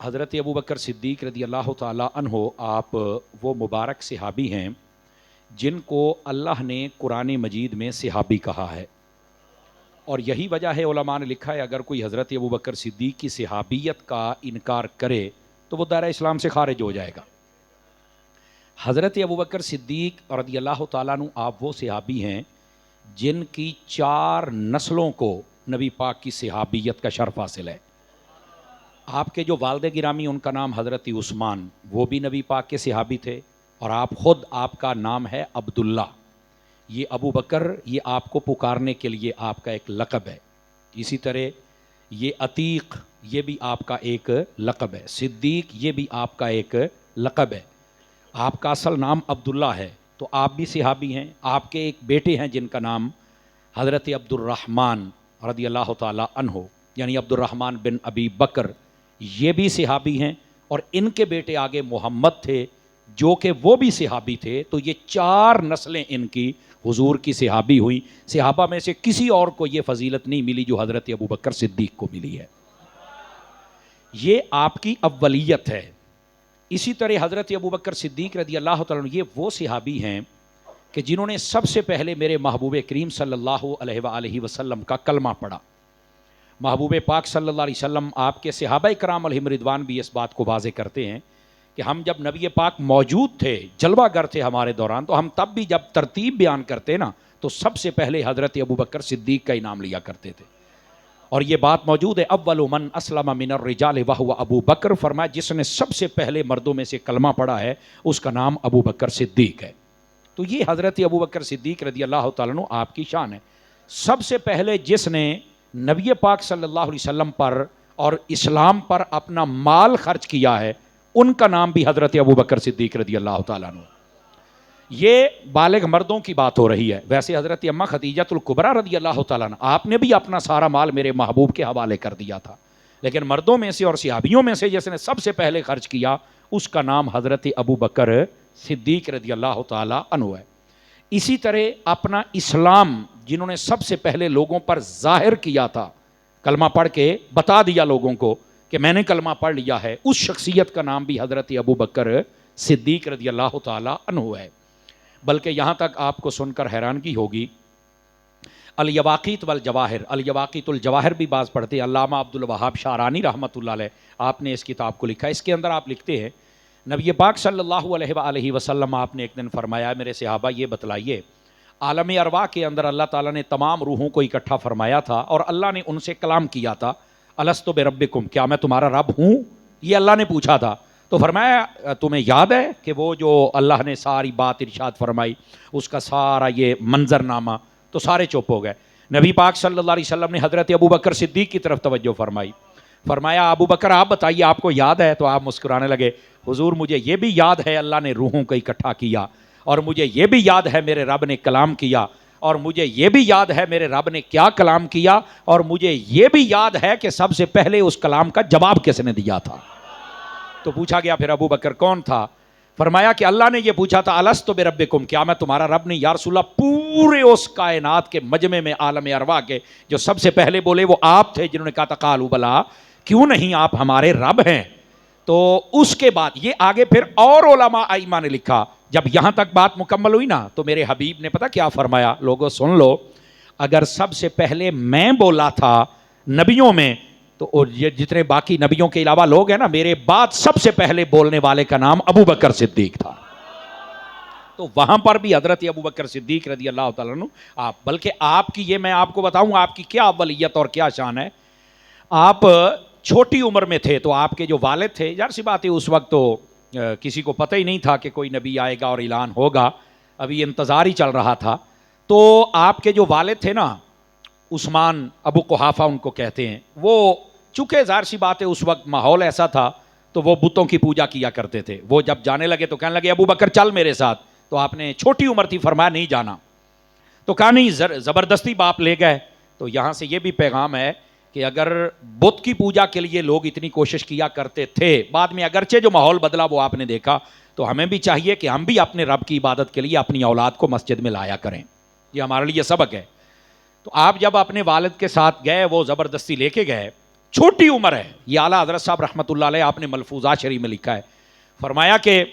حضرت ابوبکر صدیق رضی اللہ تعالیٰ عنہ آپ وہ مبارک صحابی ہیں جن کو اللہ نے قرآن مجید میں صحابی کہا ہے، اور یہی وجہ ہے علماء نے لکھا ہے اگر کوئی حضرت ابوبکر صدیق کی صحابیت کا انکار کرے تو وہ دائرہ اسلام سے خارج ہو جائے گا۔ حضرت ابوبکر صدیق رضی اللہ تعالیٰ عنہ آپ وہ صحابی ہیں جن کی 4 نسلوں کو نبی پاک کی صحابیت کا شرف حاصل ہے۔ آپ کے جو والد گرامی ان کا نام حضرت عثمان، وہ بھی نبی پاک کے صحابی تھے، اور آپ کا نام ہے عبداللہ۔ یہ ابو بکر یہ آپ کو پکارنے کے لیے آپ کا ایک لقب ہے۔ اسی طرح یہ عتیق یہ بھی آپ کا ایک لقب ہے، صدیق یہ بھی آپ کا ایک لقب ہے۔ آپ کا اصل نام عبداللہ ہے، تو آپ بھی صحابی ہیں۔ آپ کے ایک بیٹے ہیں جن کا نام حضرت عبد الرحمن رضی اللہ تعالیٰ عنہ، یعنی عبد الرحمن بن ابی بکر، یہ بھی صحابی ہیں، اور ان کے بیٹے آگے محمد تھے جو کہ وہ بھی صحابی تھے۔ تو یہ 4 نسلیں ان کی حضور کی صحابی ہوئی۔ صحابہ میں سے کسی اور کو یہ فضیلت نہیں ملی جو حضرت ابوبکر صدیق کو ملی ہے۔ یہ آپ کی اولیت ہے۔ اسی طرح حضرت ابوبکر صدیق رضی اللہ تعالیٰ عنہ یہ وہ صحابی ہیں کہ جنہوں نے سب سے پہلے میرے محبوب کریم صلی اللہ علیہ وآلہ وسلم کا کلمہ پڑھا۔ محبوب پاک صلی اللہ علیہ وسلم آپ کے صحابہ کرام علیہم رضوان بھی اس بات کو واضح کرتے ہیں کہ ہم جب نبی پاک موجود تھے، جلوہ گر تھے ہمارے دوران، تو ہم تب بھی جب ترتیب بیان کرتے نا تو سب سے پہلے حضرت ابوبکر صدیق کا انعام لیا کرتے تھے۔ اور یہ بات موجود ہے، اول من اسلم من الرجال وہو ابو بکر، فرمایا جس نے سب سے پہلے مردوں میں سے کلمہ پڑھا ہے اس کا نام ابوبکر صدیق ہے۔ تو یہ حضرت ابوبکر صدیق رضی اللہ تعالیٰ عنہ آپ کی شان ہے۔ سب سے پہلے جس نے نبی پاک صلی اللہ علیہ وسلم پر اور اسلام پر اپنا مال خرچ کیا ہے ان کا نام بھی حضرت ابوبکر صدیق رضی اللہ تعالیٰ عنہ۔ یہ بالغ مردوں کی بات ہو رہی ہے۔ ویسے حضرت اماں خدیجۃ الکبریٰ رضی اللہ تعالیٰ عنہ آپ نے بھی اپنا سارا مال میرے محبوب کے حوالے کر دیا تھا، لیکن مردوں میں سے اور صحابیوں میں سے جس نے سب سے پہلے خرچ کیا اس کا نام حضرت ابوبکر صدیق رضی اللہ تعالیٰ عنہ ہے۔ اسی طرح اپنا اسلام جنہوں نے سب سے پہلے لوگوں پر ظاہر کیا تھا، کلمہ پڑھ کے بتا دیا لوگوں کو کہ میں نے کلمہ پڑھ لیا ہے، اس شخصیت کا نام بھی حضرت ابوبکر صدیق رضی اللہ تعالیٰ عنہ ہے۔ بلکہ یہاں تک آپ کو سن کر حیرانگی ہوگی، الیواقیت والجواہر، الیواقیت الجواہر بھی بعض پڑھتے ہیں، علامہ عبد الوہاب شعرانی رحمۃ اللہ علیہ آپ نے اس کتاب کو لکھا۔ اس کے اندر آپ لکھتے ہیں نبی پاک صلی اللہ علیہ وآلہ وسلم آپ نے ایک دن فرمایا، میرے صحابہ یہ بتلائیے، عالم ارواح کے اندر اللہ تعالیٰ نے تمام روحوں کو اکٹھا فرمایا تھا اور اللہ نے ان سے کلام کیا تھا، الستو بربکم، کیا میں تمہارا رب ہوں؟ یہ اللہ نے پوچھا تھا۔ تو فرمایا تمہیں یاد ہے کہ وہ جو اللہ نے ساری بات ارشاد فرمائی اس کا سارا یہ منظرنامہ، تو سارے چپ ہو گئے۔ نبی پاک صلی اللہ علیہ وسلم نے حضرت ابوبکر صدیق کی طرف توجہ فرمائی، فرمایا ابو بکر آپ بتائیے آپ کو یاد ہے؟ تو آپ مسکرانے لگے، حضور مجھے یہ بھی یاد ہے اللہ نے روحوں کو اکٹھا کیا، اور مجھے یہ بھی یاد ہے میرے رب نے کلام کیا، اور مجھے یہ بھی یاد ہے میرے رب نے کیا کلام کیا، اور مجھے یہ بھی یاد ہے کہ سب سے پہلے اس کلام کا جواب کس نے دیا تھا۔ تو پوچھا گیا پھر ابو بکر کون تھا؟ فرمایا کہ اللہ نے یہ پوچھا تھا، الستو بربکم، کیا میں تمہارا رب نہیں؟ یا رسول اللہ پورے اس کائنات کے مجمع میں عالم ارواح کے جو سب سے پہلے بولے وہ آپ تھے جنہوں نے کہا تھا قالوا بلا، کیوں نہیں آپ ہمارے رب ہیں۔ تو اس کے بعد یہ آگے پھر اور علماء ائمہ نے لکھا، جب یہاں تک بات مکمل ہوئی نا تو میرے حبیب نے پتہ کیا فرمایا؟ لوگوں سن لو، اگر سب سے پہلے میں بولا تھا نبیوں میں تو یہ جتنے باقی نبیوں کے علاوہ لوگ ہیں نا، میرے بعد سب سے پہلے بولنے والے کا نام ابوبکر صدیق تھا۔ تو وہاں پر بھی حضرت ابوبکر صدیق رضی اللہ تعالیٰ عنہ آپ، بلکہ آپ کی یہ میں آپ کو بتاؤں آپ کی کیا اولیت اور کیا شان ہے۔ آپ چھوٹی عمر میں تھے تو آپ کے جو والد تھے، ظاہر سی بات ہے اس وقت تو کسی کو پتہ ہی نہیں تھا کہ کوئی نبی آئے گا اور اعلان ہوگا، ابھی انتظار ہی چل رہا تھا۔ تو آپ کے جو والد تھے نا عثمان ابو قحافہ ان کو کہتے ہیں، وہ چونکہ ظاہر سی بات ہے اس وقت ماحول ایسا تھا تو وہ بتوں کی پوجا کیا کرتے تھے۔ وہ جب جانے لگے تو کہنے لگے ابو بکر چل میرے ساتھ، تو آپ نے چھوٹی عمر تھی فرمایا نہیں جانا، تو کہا نہیں، زبردستی باپ لے گئے۔ تو یہاں سے یہ بھی پیغام ہے کہ اگر بت کی پوجا کے لیے لوگ اتنی کوشش کیا کرتے تھے، بعد میں اگرچہ جو ماحول بدلا وہ آپ نے دیکھا، تو ہمیں بھی چاہیے کہ ہم بھی اپنے رب کی عبادت کے لیے اپنی اولاد کو مسجد میں لایا کریں، یہ ہمارے لیے سبق ہے۔ تو آپ جب اپنے والد کے ساتھ گئے، وہ زبردستی لے کے گئے، چھوٹی عمر ہے. یہ اعلیٰ حضرت صاحب رحمۃ اللہ علیہ آپ نے ملفوظات شریف میں لکھا ہے. فرمایا کہ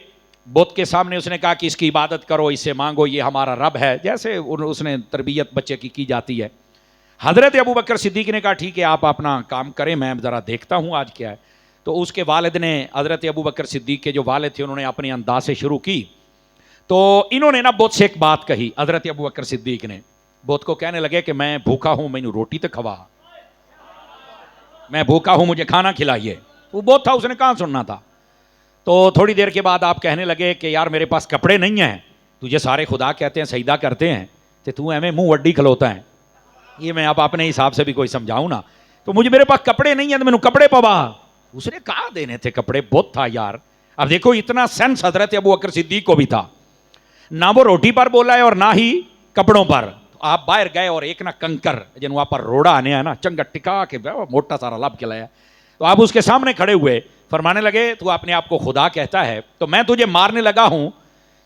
بت کے سامنے اس نے کہا کہ اس کی عبادت کرو، اس سے مانگو، یہ ہمارا رب ہے، جیسے اس نے تربیت بچے کی جاتی ہے. حضرت ابو بکر صدیق نے کہا ٹھیک ہے آپ اپنا کام کریں، میں ذرا دیکھتا ہوں آج کیا ہے. تو اس کے والد نے، حضرت ابو بکر صدیق کے جو والد تھے، انہوں نے اپنے انداز سے شروع کی. تو انہوں نے نا بت سے ایک بات کہی. حضرت ابو بکر صدیق نے بت کو کہنے لگے کہ میں بھوکا ہوں، مینوں روٹی تو کھوا، میں بھوکا ہوں، مجھے کھانا کھلائیے. وہ بت تھا، اس نے کہاں سننا تھا. تو تھوڑی دیر کے بعد آپ کہنے لگے کہ یار میرے پاس کپڑے نہیں ہیں، تجھے سارے خدا کہتے ہیں، سجدہ کرتے ہیں، تو ایویں منہ وڈی کھلوتا ہے. یہ میں اب اپنے حساب سے بھی کوئی سمجھاؤں نا، تو مجھے میرے پاس کپڑے نہیں ہیں تو میں نے کپڑے پوا. اس نے کہا دینے تھے کپڑے، بت تھا یار. اب دیکھو اتنا سینس حضرت ابو بکر صدیق کو بھی تھا، نہ وہ روٹی پر بولا ہے اور نہ ہی کپڑوں پر. آپ باہر گئے اور ایک نہ کنکر جن وہاں پر روڑا آنے ہے نا، چنگا ٹکا کے موٹا سارا لب کھلایا. تو آپ اس کے سامنے کھڑے ہوئے، فرمانے لگے تو اپنے آپ کو خدا کہتا ہے تو میں تجھے مارنے لگا ہوں،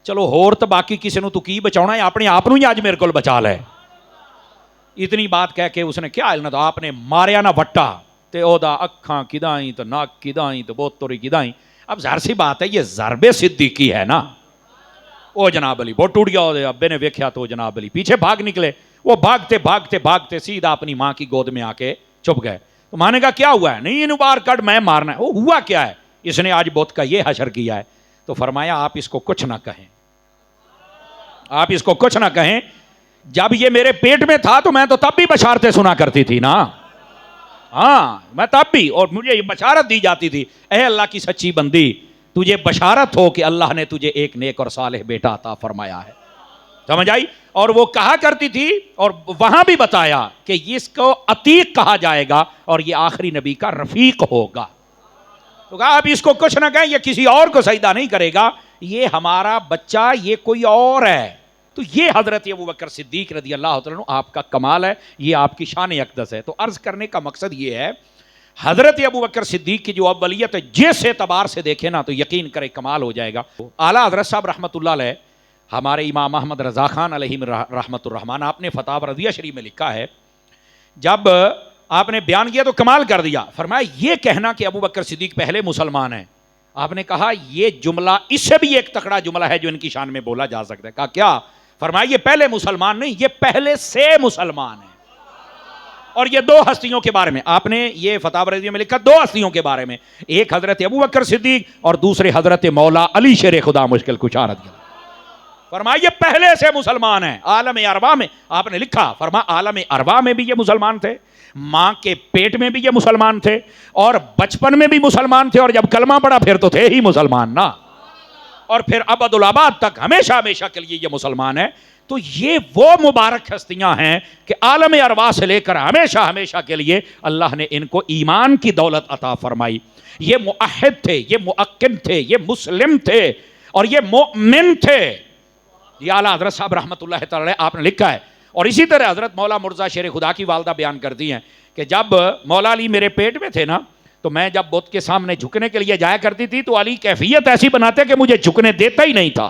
چلو ہور تو باقی کسی نو تو کی بچاؤنا ہے، اپنے آپ ہی آج میرے کو بچا لے. اتنی بات کہہ کے اس نے کیا علنا تھا، آپ نے ماریا نہ وٹا تے او دا اکھاں کدائیں تو ناک کدائیں تو بہت توری کدائیں. اب ظاہر سی بات ہے یہ ضرب صدیقی ہے نا. او جناب علی بہت ٹوٹ گیا، ابے نے ویکھیا تو جناب علی پیچھے بھاگ نکلے. وہ بھاگتے بھاگتے بھاگتے سیدھا اپنی ماں کی گود میں آ کے چھپ گئے. تو ماں نے کہا کیا ہوا ہے؟ نہیں انہوں باہر کٹ، میں مارنا ہے. وہ ہوا کیا ہے؟ اس نے آج بت کا یہ حشر کیا ہے. تو فرمایا آپ اس کو کچھ نہ کہیں، آپ اس کو کچھ نہ کہیں. جب یہ میرے پیٹ میں تھا تو میں تو تب بھی بشارتیں سنا کرتی تھی نا. ہاں میں تب بھی، اور مجھے یہ بشارت دی جاتی تھی، اے اللہ کی سچی بندی تجھے بشارت ہو کہ اللہ نے تجھے ایک نیک اور صالح بیٹا عطا فرمایا ہے. سمجھ آئی؟ اور وہ کہا کرتی تھی، اور وہاں بھی بتایا کہ اس کو عتیق کہا جائے گا اور یہ آخری نبی کا رفیق ہوگا. تو کہا آپ اس کو کچھ نہ کہیں، یہ کسی اور کو سجدہ نہیں کرے گا، یہ ہمارا بچہ، یہ کوئی اور ہے. تو یہ حضرت ابو بکر صدیق رضی اللہ تعالیٰ عنہ آپ کا کمال ہے، یہ آپ کی شان اقدس ہے. تو عرض کرنے کا مقصد یہ ہے حضرت ابو بکر صدیق کی جو اولیت ہے جس اعتبار سے دیکھیں نا تو یقین کرے کمال ہو جائے گا. اعلیٰ حضرت صاحب رحمۃ اللہ علیہ، ہمارے امام احمد رضا خان علیہ رحمۃ الرحمان، آپ نے فتاوی رضیہ شریف میں لکھا ہے، جب آپ نے بیان کیا تو کمال کر دیا. فرمایا یہ کہنا کہ ابو بکر صدیق پہلے مسلمان ہیں، آپ نے کہا یہ جملہ اس سے بھی ایک تکڑا جملہ ہے جو ان کی شان میں بولا جا سکتا ہے. کہا کیا؟ فرمایا یہ پہلے مسلمان نہیں، یہ پہلے سے مسلمان ہیں. اور یہ دو ہستیوں کے بارے میں آپ نے یہ فتاوی رضیہ میں لکھا، دو ہستیوں کے بارے میں، ایک حضرت ابو بکر صدیق اور دوسرے حضرت مولا علی شیر خدا مشکل کشا رضی اللہ. فرمایا یہ پہلے سے مسلمان ہیں. عالم ارواح میں آپ نے لکھا، فرمایا عالم ارواح میں بھی یہ مسلمان تھے، ماں کے پیٹ میں بھی یہ مسلمان تھے، اور بچپن میں بھی مسلمان تھے، اور جب کلمہ پڑا پھر تو تھے ہی مسلمان نا، اور پھر ابد الآباد تک ہمیشہ ہمیشہ کے لیے یہ مسلمان ہے. تو یہ وہ مبارک ہستیاں ہیں کہ عالم ارواح سے لے کر ہمیشہ ہمیشہ کے لیے اللہ نے ان کو ایمان کی دولت عطا فرمائی. یہ موحد تھے، یہ مؤقن تھے، یہ مسلم تھے، اور یہ مومن تھے. یہ اعلیٰ حضرت صاحب رحمۃ اللہ تعالی آپ نے لکھا ہے. اور اسی طرح حضرت مولا مرزا شیر خدا کی والدہ بیان کرتی ہیں کہ جب مولا علی میرے پیٹ میں تھے نا، تو میں جب بت کے سامنے جھکنے کے لیے جایا کرتی تھی تو علی کیفیت ایسی بناتے کہ مجھے جھکنے دیتا ہی نہیں تھا.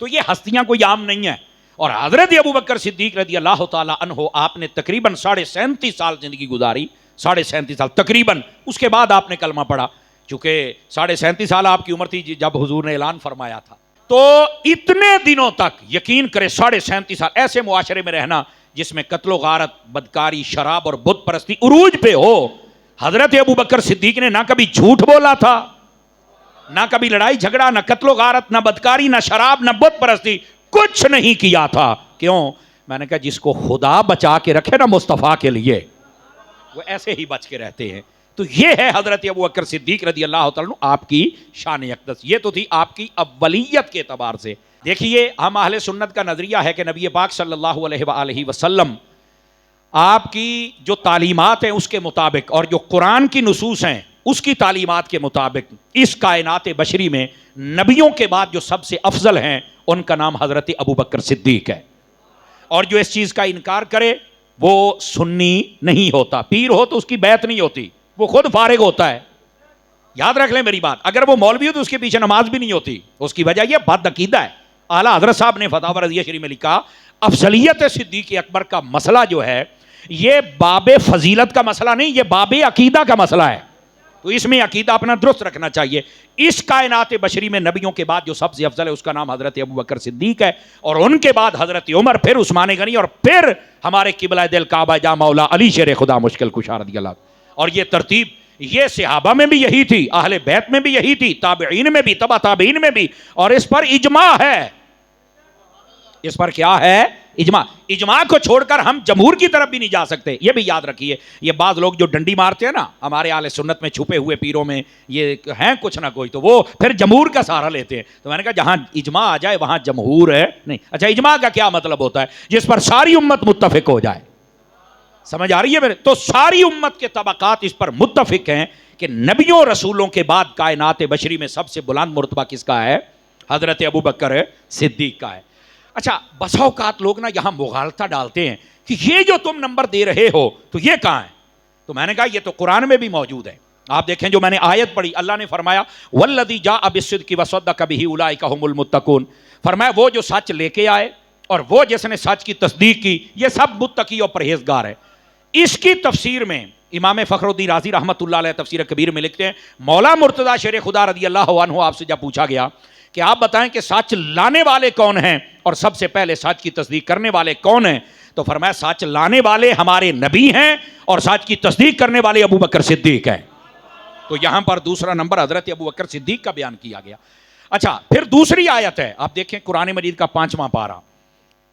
تو یہ ہستیاں کوئی عام نہیں ہیں. اور حضرت ابو بکر صدیق رضی اللہ تعالی عنہ، آپ نے تقریباً 37.5 سال زندگی گزاری، 37.5 سال تقریباً. اس کے بعد آپ نے کلمہ پڑھا، چونکہ 37.5 سال آپ کی عمر تھی جب حضور نے اعلان فرمایا تھا. تو اتنے دنوں تک یقین کرے 37.5 سال ایسے معاشرے میں رہنا جس میں قتل و غارت، بدکاری، شراب اور بت پرستی عروج پہ ہو. حضرت ابو بکر صدیق نے نہ کبھی جھوٹ بولا تھا، نہ کبھی لڑائی جھگڑا، نہ قتل و غارت، نہ بدکاری، نہ شراب، نہ بت پرستی، کچھ نہیں کیا تھا. کیوں؟ میں نے کہا جس کو خدا بچا کے رکھے نا مصطفیٰ کے لیے، وہ ایسے ہی بچ کے رہتے ہیں. تو یہ ہے حضرت ابو بکر صدیق رضی اللہ تعالیٰ عنہ آپ کی شان اقدس. یہ تو تھی آپ کی اولیت کے اعتبار سے. دیکھیے ہم اہل سنت کا نظریہ ہے کہ نبی پاک صلی اللہ علیہ وآلہ وسلم آپ کی جو تعلیمات ہیں اس کے مطابق، اور جو قرآن کی نصوص ہیں اس کی تعلیمات کے مطابق، اس کائنات بشری میں نبیوں کے بعد جو سب سے افضل ہیں ان کا نام حضرت ابو بکر صدیق ہے. اور جو اس چیز کا انکار کرے وہ سنی نہیں ہوتا. پیر ہو تو اس کی بیعت نہیں ہوتی، وہ خود فارغ ہوتا ہے. یاد رکھ لیں میری بات. اگر وہ مولوی ہو تو اس کے پیچھے نماز بھی نہیں ہوتی. اس کی وجہ یہ بد عقیدہ ہے. اعلیٰ حضرت صاحب نے فتاوی رضیہ شریف میں لکھا افضلیت صدیق اکبر کا مسئلہ جو ہے یہ باب فضیلت کا مسئلہ نہیں، یہ باب عقیدہ کا مسئلہ ہے، تو اس میں عقیدہ اپنا درست رکھنا چاہیے۔ اس کائنات بشری میں نبیوں کے بعد جو سب سے افضل ہے اس کا نام حضرت ابوبکر صدیق ہے، اور ان کے بعد حضرت عمر، پھر عثمان غنی، اور پھر ہمارے قبلہ دل کعبہ جا مولا علی شیر خدا مشکل کشا رضی اللہ۔ اور یہ ترتیب یہ صحابہ میں بھی یہی تھی، اہل بیت میں بھی یہی تھی، تابعین میں بھی، تبع تابعین میں بھی، اور اس پر اجماع ہے۔ اس پر کیا ہے؟ اجماع۔ اجماع کو چھوڑ کر ہم جمہور کی طرف بھی نہیں جا سکتے، یہ بھی یاد رکھیے۔ یہ بعض لوگ جو ڈنڈی مارتے ہیں نا ہمارے اہل سنت میں چھپے ہوئے پیروں میں، یہ ہیں کچھ نہ کوئی، تو وہ پھر جمہور کا سہارا لیتے ہیں۔ تو میں نے کہا جہاں اجماع آ جائے وہاں جمہور ہے نہیں۔ اچھا، اجماع کا کیا مطلب ہوتا ہے؟ جس پر ساری امت متفق ہو جائے، سمجھ آ رہی ہے میرے؟ تو ساری امت کے طبقات اس پر متفق ہیں کہ نبیوں رسولوں کے بعد کائنات بشری میں سب سے بلند مرتبہ کس کا ہے؟ حضرت ابوبکر صدیق کا ہے۔ اچھا، بسا اوقات لوگ نا یہاں مغالطہ ڈالتے ہیں کہ یہ جو تم نمبر دے رہے ہو تو یہ کہاں ہے؟ تو میں نے کہا یہ تو قرآن میں بھی موجود ہے۔ آپ دیکھیں جو میں نے آیت پڑھی، اللہ نے فرمایا والذی جاء بالصدق وصدق بہ اولئک هم المتقون، فرمایا وہ جو سچ لے کے آئے اور وہ جس نے سچ کی تصدیق کی، یہ سب متقی اور پرہیزگار ہے۔ اس کی تفسیر میں امام فخر الدین رازی رحمۃ اللہ علیہ تفسیر کبیر میں لکھتے ہیں، مولا مرتضیٰ شیر خدا رضی اللہ عنہ آپ سے جب پوچھا گیا کہ آپ بتائیں کہ سچ لانے والے کون ہیں اور سب سے پہلے سچ کی تصدیق کرنے والے کون ہیں، تو فرمایا سچ لانے والے ہمارے نبی ہیں اور سچ کی تصدیق کرنے والے ابوبکر صدیق ہیں۔ تو یہاں پر دوسرا نمبر حضرت ابوبکر صدیق کا بیان کیا گیا۔ اچھا، پھر دوسری آیت ہے، آپ دیکھیں قرآن مجید کا 5واں پارہ،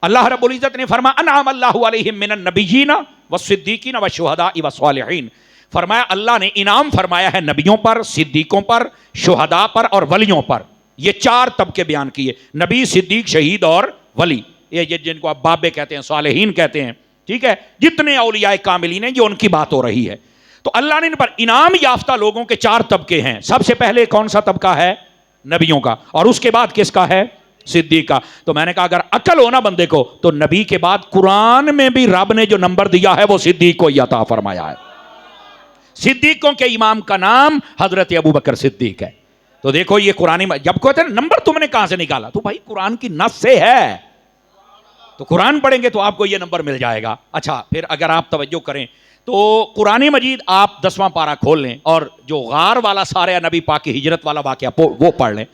اللہ رب العزت نے فرمایا انعم اللہ علیہم من النبیین والصدیقین والشہداء والصالحین، فرمایا اللہ نے انعام فرمایا ہے نبیوں پر، صدیقوں پر، شہداء پر اور ولیوں پر۔ یہ چار طبقے بیان کیے، نبی، صدیق، شہید اور ولی، یہ جن کو آپ بابے کہتے ہیں، صالحین کہتے ہیں، ٹھیک ہے، جتنے اولیاء کاملین ہیں یہ ان کی بات ہو رہی ہے۔ تو اللہ نے ان پر انعام یافتہ لوگوں کے چار طبقے ہیں۔ سب سے پہلے کون سا طبقہ ہے؟ نبیوں کا، اور اس کے بعد کس کا ہے؟ صدیق کا۔ تو میں نے کہا اگر عقل ہونا بندے کو تو نبی کے بعد قرآن میں بھی رب نے جو نمبر دیا ہے وہ صدیق کو ہی عطا فرمایا ہے۔ صدیقوں کے امام کا نام حضرت ابوبکر صدیق ہے۔ تو دیکھو یہ قرآن، جب کہتے ہیں نمبر تم نے کہاں سے نکالا، تو بھائی قرآن کی نص سے ہے، تو قرآن پڑھیں گے تو آپ کو یہ نمبر مل جائے گا۔ اچھا، پھر اگر آپ توجہ کریں تو قرآن مجید آپ 10واں پارہ کھول لیں اور جو غار والا سارے نبی پاک کی ہجرت والا واقعہ وہ پڑھ لیں،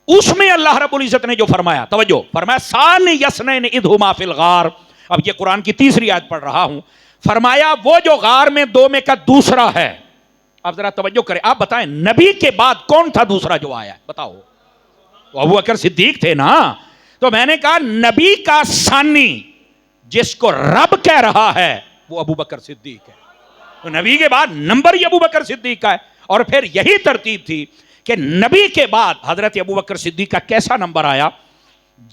اس میں اللہ رب العزت نے جو فرمایا، توجہ، فرمایا ثانی یسنین اذ ہما فی الغار، اب یہ قرآن کی تیسری آیت پڑھ رہا ہوں، فرمایا وہ جو غار میں دو میں کا دوسرا ہے۔ اب ذرا توجہ کریں، آپ بتائیں نبی کے بعد کون تھا دوسرا جو آیا ہے؟ بتاؤ۔ تو ابوبکر صدیق تھے نا۔ تو میں نے کہا نبی کا ثانی جس کو رب کہہ رہا ہے وہ ابوبکر صدیق ہے۔ تو نبی کے بعد نمبر ہی ابوبکر صدیق کا ہے، اور پھر یہی ترتیب تھی کہ نبی کے بعد حضرت ابوبکر صدیق کا کیسا نمبر آیا؟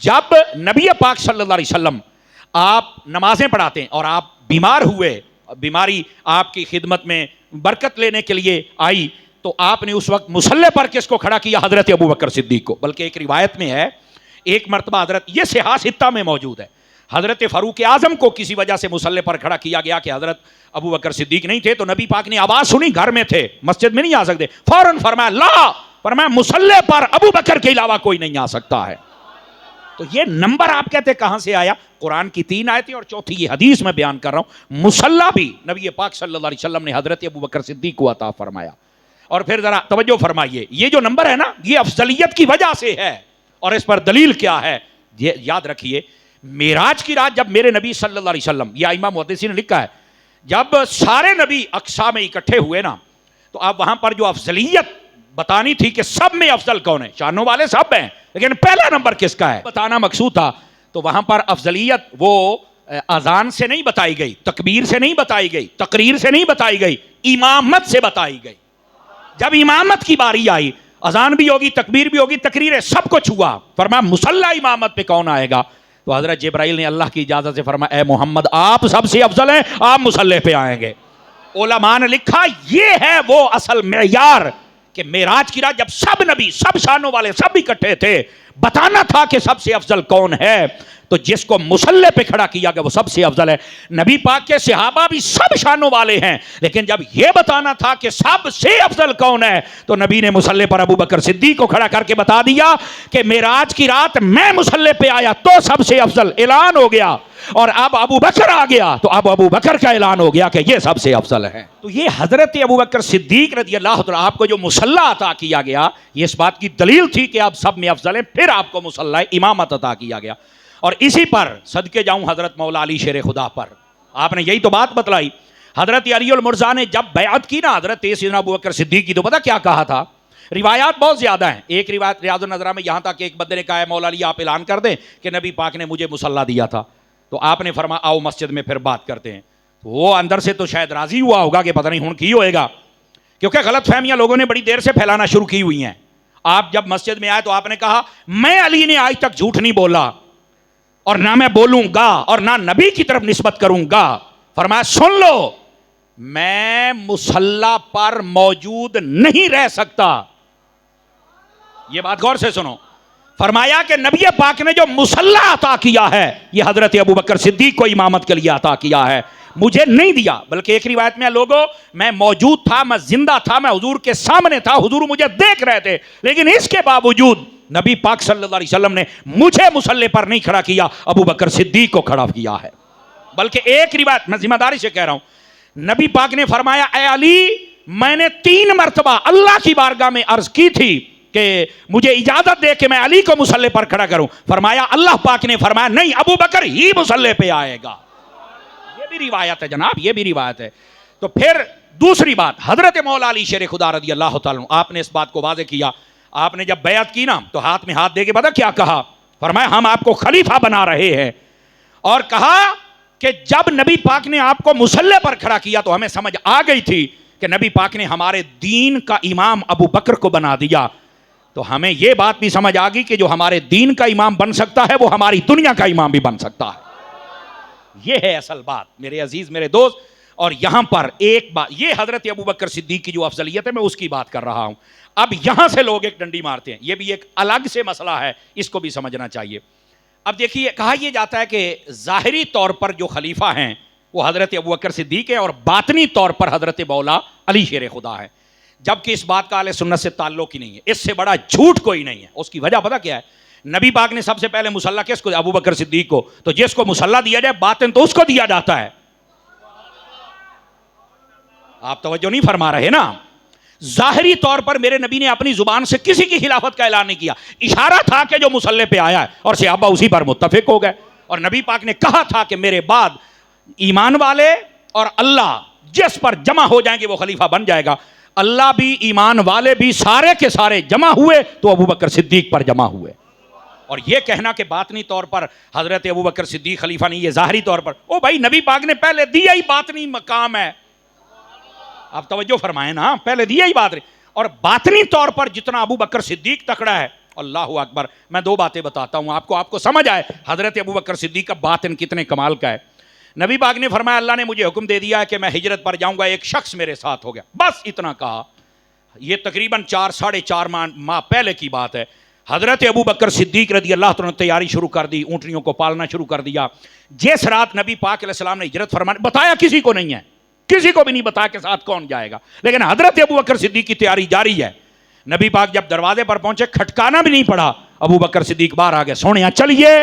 جب نبی پاک صلی اللہ علیہ وسلم آپ نمازیں پڑھاتے ہیں اور آپ بیمار ہوئے، بیماری آپ کی خدمت میں برکت لینے کے لیے آئی، تو آپ نے اس وقت مصلی پر کس کو کھڑا کیا؟ حضرت ابوبکر صدیق کو۔ بلکہ ایک روایت میں ہے، ایک مرتبہ حضرت، یہ صحاح ستہ میں موجود ہے، حضرت فاروق اعظم کو کسی وجہ سے مصلی پر کھڑا کیا گیا کہ حضرت ابوبکر صدیق نہیں تھے، تو نبی پاک نے آواز سنی، گھر میں تھے، مسجد میں نہیں آ سکتے، فوراً فرمایا لا، فرمایا مصلی پر ابوبکر کے علاوہ کوئی نہیں آ سکتا ہے۔ تو یہ نمبر آپ کہتے کہاں سے آیا؟ قرآن کی 3 آیتیں اور چوتھی یہ حدیث میں بیان کر رہا ہوں، مصلی بھی نبی پاک صلی اللہ علیہ وسلم نے حضرت ابوبکر صدیق کو عطا فرمایا۔ اور پھر ذرا توجہ فرمائیے، یہ جو نمبر ہے نا یہ افضلیت کی وجہ سے ہے، اور اس پر دلیل کیا ہے یہ یاد رکھیے۔ معراج کی رات جب میرے نبی صلی اللہ علیہ وسلم، یا امام محدثین نے لکھا ہے، جب سارے نبی اقصا میں اکٹھے ہوئے نا، تو اب وہاں پر جو افضلیت بتانی تھی کہ سب میں افضل کون ہے، شانوں والے سب ہیں لیکن پہلا نمبر کس کا ہے بتانا مقصود تھا، تو وہاں پر افضلیت وہ اذان سے نہیں بتائی گئی، تکبیر سے نہیں بتائی گئی، تقریر سے نہیں بتائی گئی، امامت سے بتائی گئی۔ جب امامت کی باری آئی، اذان بھی ہوگی، تکبیر بھی ہوگی، تقریر، سب کچھ ہوا، فرمایا مصلی امامت پہ کون آئے گا؟ تو حضرت جبرائیل نے اللہ کی اجازت سے فرمایا اے محمد آپ سب سے افضل ہیں، آپ مصلی پہ آئیں گے۔ علماء نے لکھا یہ ہے وہ اصل معیار کہ معراج کی رات جب سب نبی، سب شانوں والے سب اکٹھے تھے، بتانا تھا کہ سب سے افضل کون ہے تو جس کو مصلی پہ کھڑا کیا گیا وہ سب سے افضل ہے. نبی پاک کے صحابہ بھی سب شانوں والے ہیں، لیکن جب یہ بتانا تھا کہ سب سے افضل کون ہے تو نبی نے مصلی پر ابو بکر صدیق کو کھڑا کر کے بتا دیا کہ معراج کی رات میں مصلی پہ آیا تو سب سے افضل اعلان ہو گیا، اور اب ابو بکر آ گیا تو اب ابو بکر کا اعلان ہو گیا کہ یہ سب سے افضل ہے. تو یہ حضرت ابو بکر صدیق رضی اللہ عنہ آپ کو جو مصلی عطا کیا گیا یہ اس بات کی دلیل تھی کہ آپ سب میں افضل ہیں، پھر آپ کو مصلی امامت عطا کیا گیا. اور اسی پر صدقے جاؤں حضرت مولا علی شیر خدا پر، آپ نے یہی تو بات بتلائی. حضرت علی المرضا نے جب بیعت کی نا حضرت سیدنا ابو بکر صدیق کی تو پتہ کیا کہا تھا؟ روایات بہت زیادہ ہیں. ایک روایت ریاض النظرہ میں یہاں تک کہ ایک بندے نے کہا ہے مولا علی آپ اعلان کر دیں کہ نبی پاک نے مجھے مصلی دیا تھا. تو آپ نے فرمایا آؤ مسجد میں پھر بات کرتے ہیں. وہ اندر سے تو شاید راضی ہوا ہوگا کہ پتہ نہیں ہوں کی ہوئے گا، کیونکہ غلط فہمیاں لوگوں نے بڑی دیر سے پھیلانا شروع کی ہوئی ہیں. آپ جب مسجد میں آئے تو آپ نے کہا میں علی نے آج تک جھوٹ نہیں بولا اور نہ میں بولوں گا اور نہ نبی کی طرف نسبت کروں گا. فرمایا سن لو میں مصلی پر موجود نہیں رہ سکتا. یہ بات غور سے سنو. فرمایا کہ نبی پاک نے جو مصلی عطا کیا ہے یہ حضرت ابو بکر صدیق کو امامت کے لیے عطا کیا ہے، مجھے نہیں دیا. بلکہ ایک روایت میں لوگوں میں موجود تھا، میں زندہ تھا، میں حضور کے سامنے تھا، حضور مجھے دیکھ رہے تھے، لیکن اس کے باوجود نبی پاک صلی اللہ علیہ وسلم نے مجھے مصلی پر نہیں کھڑا کیا، ابو بکر صدیق کو کھڑا کیا ہے. بلکہ ایک روایت میں ذمہ داری سے کہہ رہا ہوں، نبی پاک نے فرمایا اے علی میں نے 3 مرتبہ اللہ کی بارگاہ میں عرض کی تھی کہ مجھے اجازت دے کہ میں علی کو مصلی پر کھڑا کروں. فرمایا اللہ پاک نے فرمایا نہیں ابو بکر ہی مصلی پہ آئے گا. یہ بھی روایت ہے جناب، یہ بھی روایت ہے. تو پھر دوسری بات حضرت مولا علی شیر خدا رضی اللہ تعالیٰ عنہ آپ نے اس بات کو واضح کیا. آپ نے جب بیعت کی نا تو ہاتھ میں ہاتھ دے کے پتہ کیا کہا؟ فرمایا ہم آپ کو خلیفہ بنا رہے ہیں. اور کہا کہ جب نبی پاک نے آپ کو مصلی پر کھڑا کیا تو ہمیں سمجھ آ گئی تھی کہ نبی پاک نے ہمارے دین کا امام ابو بکر کو بنا دیا. تو ہمیں یہ بات بھی سمجھ آ گئی کہ جو ہمارے دین کا امام بن سکتا ہے وہ ہماری دنیا کا امام بھی بن سکتا ہے. یہ ہے اصل بات میرے عزیز میرے دوست. اور یہاں پر ایک بات یہ حضرت ابو بکر صدیق کی جو افضلیت ہے میں اس کی بات کر رہا ہوں. اب یہاں سے لوگ ایک ڈنڈی مارتے ہیں، یہ بھی ایک الگ سے مسئلہ ہے، اس کو بھی سمجھنا چاہیے. اب دیکھیے کہا یہ جاتا ہے کہ ظاہری طور پر جو خلیفہ ہیں وہ حضرت ابو بکر صدیق ہے اور باطنی طور پر حضرت مولا علی شیر خدا ہے، جبکہ اس بات کا اہل سنت سے تعلق ہی نہیں ہے. اس سے بڑا جھوٹ کوئی نہیں ہے. اس کی وجہ پتہ کیا ہے؟ نبی پاک نے سب سے پہلے مصلی کس کو؟ ابو بکر صدیق کو. تو جس کو مصلی دیا جائے باطن تو اس کو دیا جاتا ہے. آپ توجہ نہیں فرما رہے نا. ظاہری طور پر میرے نبی نے اپنی زبان سے کسی کی خلافت کا اعلان نہیں کیا، اشارہ تھا کہ جو مصلی پہ آیا ہے اور صحابہ اسی پر متفق ہو گئے. اور نبی پاک نے کہا تھا کہ میرے بعد ایمان والے اور اللہ جس پر جمع ہو جائیں گے وہ خلیفہ بن جائے گا. اللہ بھی ایمان والے بھی سارے کے سارے جمع ہوئے تو ابو بکر صدیق پر جمع ہوئے. اور یہ کہنا کہ باطنی طور پر حضرت ابو بکر صدیق خلیفہ نہیں، یہ ظاہری طور پر. او بھائی نبی پاک نے پہلے دیا ہی باطنی مقام ہے. آپ توجہ فرمائیں نا، پہلے دیا ہی باطنی. اور باطنی طور پر جتنا ابو بکر صدیق تکڑا ہے اللہ اکبر. میں 2 باتیں بتاتا ہوں آپ کو سمجھ آئے حضرت ابو بکر صدیق کا باطن کتنے کمال کا ہے. نبی پاک نے فرمایا اللہ نے مجھے حکم دے دیا ہے کہ میں ہجرت پر جاؤں گا، ایک شخص میرے ساتھ ہو گیا، بس اتنا کہا. یہ تقریباً 4 ساڑھے 4 ماہ پہلے کی بات ہے. حضرت ابو بکر صدیق رضی اللہ عنہ نے تیاری شروع کر دی، اونٹنیوں کو پالنا شروع کر دیا. جس رات نبی پاک علیہ السلام نے ہجرت فرمانے بتایا کسی کو نہیں ہے، کسی کو بھی نہیں بتایا کہ ساتھ کون جائے گا، لیکن حضرت ابو بکر صدیق کی تیاری جاری ہے. نبی پاک جب دروازے پر پہنچے کھٹکانا بھی نہیں پڑا، ابو بکر صدیق باہر آ گئے، سونے چلیے.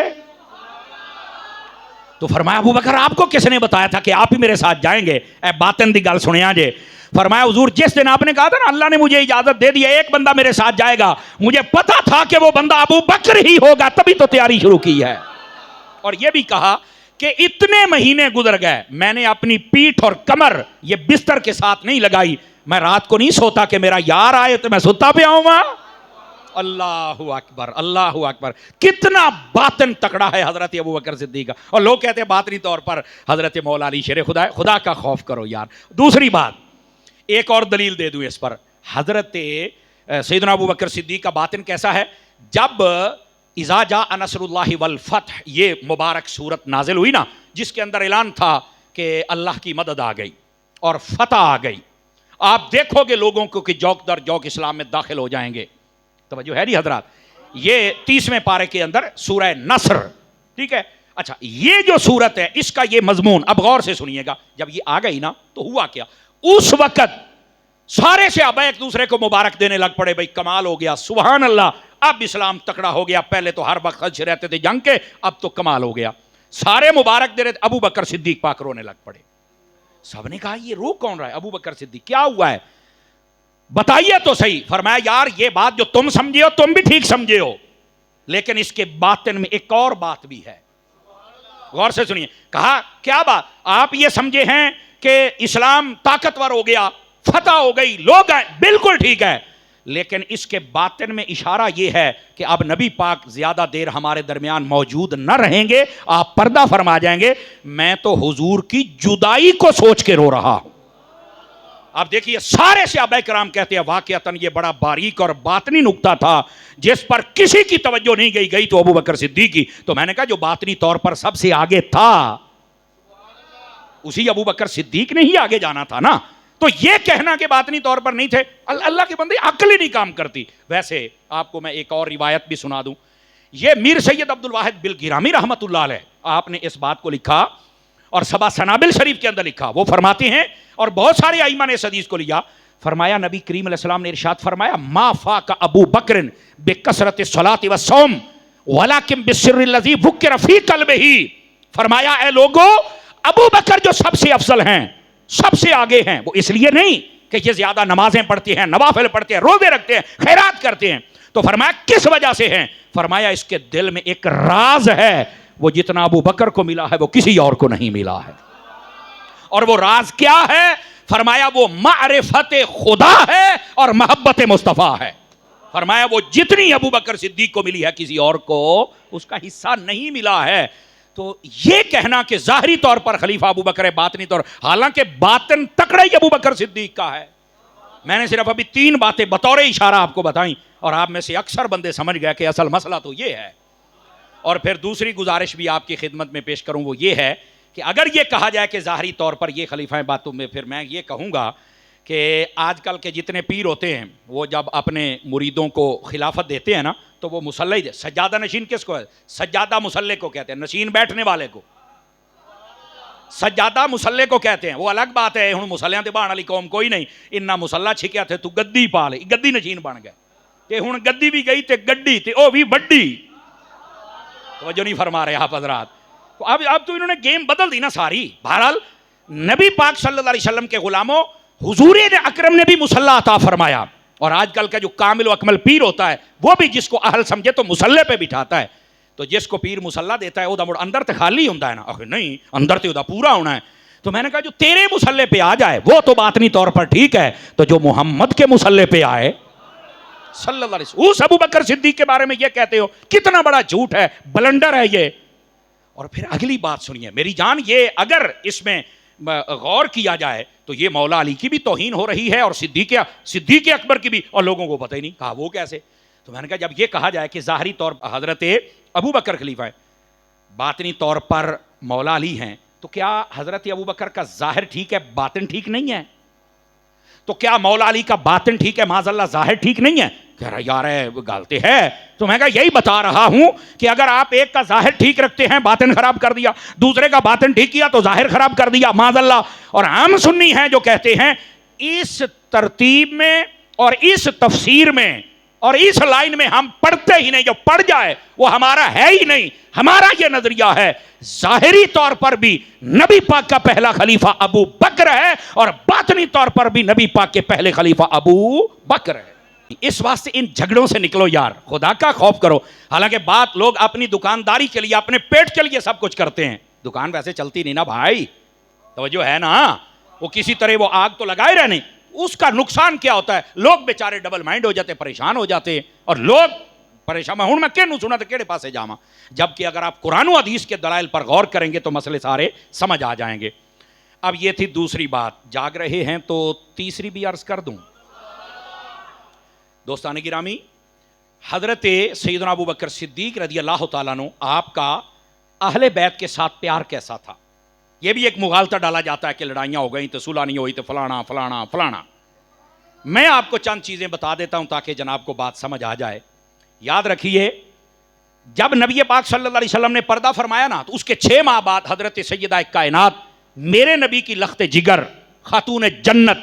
تو فرمایا ابو بکر آپ کو کس نے بتایا تھا کہ آپ ہی میرے ساتھ جائیں گے؟ اے باطن دی گل سنیا جے. فرمایا حضور جس دن آپ نے کہا تھا نا اللہ نے مجھے اجازت دے دی ایک بندہ میرے ساتھ جائے گا، مجھے پتا تھا کہ وہ بندہ ابو بکر ہی ہوگا، تبھی تو تیاری شروع کی ہے. اور یہ بھی کہا کہ اتنے مہینے گزر گئے میں نے اپنی پیٹھ اور کمر یہ بستر کے ساتھ نہیں لگائی، میں رات کو نہیں سوتا کہ میرا یار آئے تو میں سوتا پہ آؤں گا. اللہ اکبر اللہ اکبر. کتنا باطن تکڑا ہے حضرت ابو بکر صدیق کا. اور لوگ کہتے ہیں باطنی طور پر حضرت مولا علی شیر خدا ہے. خدا کا خوف کرو یار. دوسری بات ایک اور دلیل دے دوں اس پر. حضرت سیدنا ابو بکر صدیق کا باطن کیسا ہے؟ جب اذا جاء نصر اللہ والفتح یہ مبارک صورت نازل ہوئی نا، جس کے اندر اعلان تھا کہ اللہ کی مدد آ گئی اور فتح آ گئی، آپ دیکھو گے لوگوں کو کہ جوک در جوک اسلام میں داخل ہو جائیں گے. توجہ ہے نہیں حضرات؟ یہ 30ویں پارے کے اندر سورہ نصر. ٹھیک ہے. اچھا یہ جو سورت ہے اس کا یہ مضمون اب غور سے سنیے گا. جب یہ آ گئی نا تو ہوا کیا, اس وقت سارے صحابہ ایک دوسرے کو مبارک دینے لگ پڑے. بھائی کمال ہو گیا, سبحان اللہ, اب اسلام تکڑا ہو گیا, پہلے تو ہر وقت خدش رہتے تھے جنگ کے, اب تو کمال ہو گیا. سارے مبارک دے رہے تھے, ابو بکر صدیق پاک رونے لگ پڑے. سب نے کہا یہ رو کون رہا ہے؟ ابو بکر صدیق کیا ہوا ہے بتائیے تو صحیح. فرمایا یار یہ بات جو تم سمجھے ہو تم بھی ٹھیک سمجھے ہو, لیکن اس کے باطن میں ایک اور بات بھی ہے. غور سے سنیے. کہا کیا بات؟ آپ یہ سمجھے ہیں کہ اسلام طاقتور ہو گیا, فتح ہو گئی, لوگ آئے, بالکل ٹھیک ہے, لیکن اس کے باطن میں اشارہ یہ ہے کہ اب نبی پاک زیادہ دیر ہمارے درمیان موجود نہ رہیں گے, آپ پردہ فرما جائیں گے. میں تو حضور کی جدائی کو سوچ کے رو رہا ہوں. اب دیکھیے سارے صحابہ کرام کہتے ہیں واقعتاً یہ بڑا باریک اور باطنی نکتہ تھا جس پر کسی کی توجہ نہیں گئی تو ابو بکر صدیق کی. تو میں نے کہا جو باطنی طور پر سب سے آگے تھا اسی ابو بکر صدیق نے ہی آگے جانا تھا نا. تو یہ کہنا کہ باطنی طور پر نہیں تھے, اللہ کے بندے عقل ہی نہیں کام کرتی. ویسے آپ کو میں ایک اور روایت بھی سنا دوں. یہ میر سید عبد الواحد بالگرامی رحمت اللہ علیہ, آپ نے اس بات کو لکھا اور سبا سنابل شریف کے اندر لکھا. وہ فرماتے ہیں, اور بہت سارے ائمہ نے اس حدیث کو لیا, فرمایا نبی کریم علیہ السلام نے ارشاد فرمایا ما فاق ابو بکر بکثرت الصلاۃ والصوم ولکن بالسر الذی ذکر فی قلبہ. فرمایا اے لوگو, ابو بکر جو سب سے افضل ہیں, سب سے آگے ہیں, وہ اس لیے نہیں کہ یہ زیادہ نمازیں پڑھتے ہیں, نوافل پڑھتے ہیں, روزے رکھتے ہیں, خیرات کرتے ہیں. تو فرمایا کس وجہ سے ہیں؟ فرمایا اس کے دل میں ایک راز ہے, وہ جتنا ابو بکر کو ملا ہے وہ کسی اور کو نہیں ملا ہے. اور وہ راز کیا ہے؟ فرمایا وہ معرفت خدا ہے اور محبت مصطفیٰ ہے. فرمایا وہ جتنی ابو بکر صدیق کو ملی ہے کسی اور کو اس کا حصہ نہیں ملا ہے. تو یہ کہنا کہ ظاہری طور پر خلیفہ ابو بکر ہے, باطنی طور, حالانکہ باطن تکڑا ہی ابو بکر صدیق کا ہے. میں نے صرف ابھی 3 باتیں بطور اشارہ آپ کو بتائیں اور آپ میں سے اکثر بندے سمجھ گئے کہ اصل مسئلہ تو یہ ہے. اور پھر دوسری گزارش بھی آپ کی خدمت میں پیش کروں, وہ یہ ہے کہ اگر یہ کہا جائے کہ ظاہری طور پر یہ خلیفہ ہیں باتوں میں, پھر میں یہ کہوں گا کہ آج کل کے جتنے پیر ہوتے ہیں وہ جب اپنے مریدوں کو خلافت دیتے ہیں نا تو وہ مصلی دے. سجادہ نشین کس کو ہے؟ سجادہ مصلی کو کہتے ہیں, نشین بیٹھنے والے کو سجادہ مصلی کو کہتے ہیں. وہ الگ بات ہے, ہن مصلیاں تے بہن والی قوم کوئی نہیں, انہاں مصلا چھکیا تھے تو گدی پا لے, گدی نشین بن گئے تے ہن گدی بھی گئی تے گڈی تے او بھی بڑی. توجہ نہیں فرما رہے آپ حضرات. تو اب تو انہوں نے گیم بدل دی نا ساری. بہرحال نبی پاک صلی اللہ علیہ وسلم کے غلاموں, حضور اکرم نے بھی مصلی عطا فرمایا. اور آج کل کا جو کامل و اکمل پیر ہوتا ہے وہ بھی جس کو اہل سمجھے تو مصلی پہ بٹھاتا ہے. تو جس کو پیر مصلی دیتا ہے وہ مڑ اندر تے خالی ہوندا ہے نا, اخ نہیں اندر تے وہ پورا ہونا ہے. تو میں نے کہا جو تیرے مصلی پہ آ جائے وہ تو باطنی طور پر ٹھیک ہے, تو جو محمد کے مصلی پہ آئے صلی اللہ علیہ وسلم, اس ابو بکر صدیق کے بارے میں یہ کہتے ہو, کتنا بڑا جھوٹ ہے, بلنڈر ہے یہ. اور پھر اگلی بات سنیے میری جان, یہ اگر اس میں غور کیا جائے تو یہ مولا علی کی بھی توہین ہو رہی ہے اور صدیق اکبر کی بھی, اور لوگوں کو پتہ ہی نہیں. کہا وہ کیسے؟ تو میں نے کہا جب یہ کہا جائے کہ ظاہری طور پر حضرت ابو بکر خلیفہ ہیں, باطنی طور پر مولا علی ہیں, تو کیا حضرت ابو بکر کا ظاہر ٹھیک ہے باطن ٹھیک نہیں ہے؟ تو کیا مولا علی کا باطن ٹھیک ہے معاذ اللہ ظاہر ٹھیک نہیں ہے؟ کہہ رہا یار گالتے ہے. تو میں کہا یہی بتا رہا ہوں کہ اگر آپ ایک کا ظاہر ٹھیک رکھتے ہیں باطن خراب کر دیا, دوسرے کا باطن ٹھیک کیا تو ظاہر خراب کر دیا معاذ اللہ. اور ہم سنی ہیں جو کہتے ہیں اس ترتیب میں اور اس تفسیر میں اور اس لائن میں ہم پڑھتے ہی نہیں, جو پڑھ جائے وہ ہمارا ہے ہی نہیں. ہمارا یہ نظریہ ہے ظاہری طور پر بھی نبی پاک کا پہلا خلیفہ ابو بکر ہے اور باطنی طور پر بھی نبی پاک کے پہلے خلیفہ ابو بکر ہے. اس واسطے ان جھگڑوں سے نکلو یار, خدا کا خوف کرو. حالانکہ بات لوگ اپنی دکانداری کے لیے, اپنے پیٹ کے لیے سب کچھ کرتے ہیں. دکان ویسے چلتی نہیں نا بھائی, توجہ ہے نا, وہ کسی طرح وہ آگ تو لگائے رہنے. اس کا نقصان کیا ہوتا ہے, لوگ بیچارے ڈبل مائنڈ ہو جاتے, پریشان ہو جاتے, اور لوگ پریشان. ہوں میں کہنوں سنا تو کیڑے پاسے جاواں, جبکہ اگر آپ قرآن و حدیث کے دلائل پر غور کریں گے تو مسئلے سارے سمجھ آ جائیں گے. اب یہ تھی دوسری بات. جاگ رہے ہیں تو تیسری بھی عرض کر دوں. دوستان گرامی, حضرت سیدنا ابو بکر صدیق رضی اللہ تعالیٰ عنہ, آپ کا اہل بیت کے ساتھ پیار کیسا تھا؟ یہ بھی ایک مغالطہ ڈالا جاتا ہے کہ لڑائیاں ہو گئیں تو صلح نہیں ہوئی تو فلانا فلانا فلانا. میں آپ کو چند چیزیں بتا دیتا ہوں تاکہ جناب کو بات سمجھ آ جائے. یاد رکھیے جب نبی پاک صلی اللہ علیہ وسلم نے پردہ فرمایا نا تو اس کے 6 ماہ بعد حضرت سیدہ کائنات میرے نبی کی لخت جگر خاتون جنت،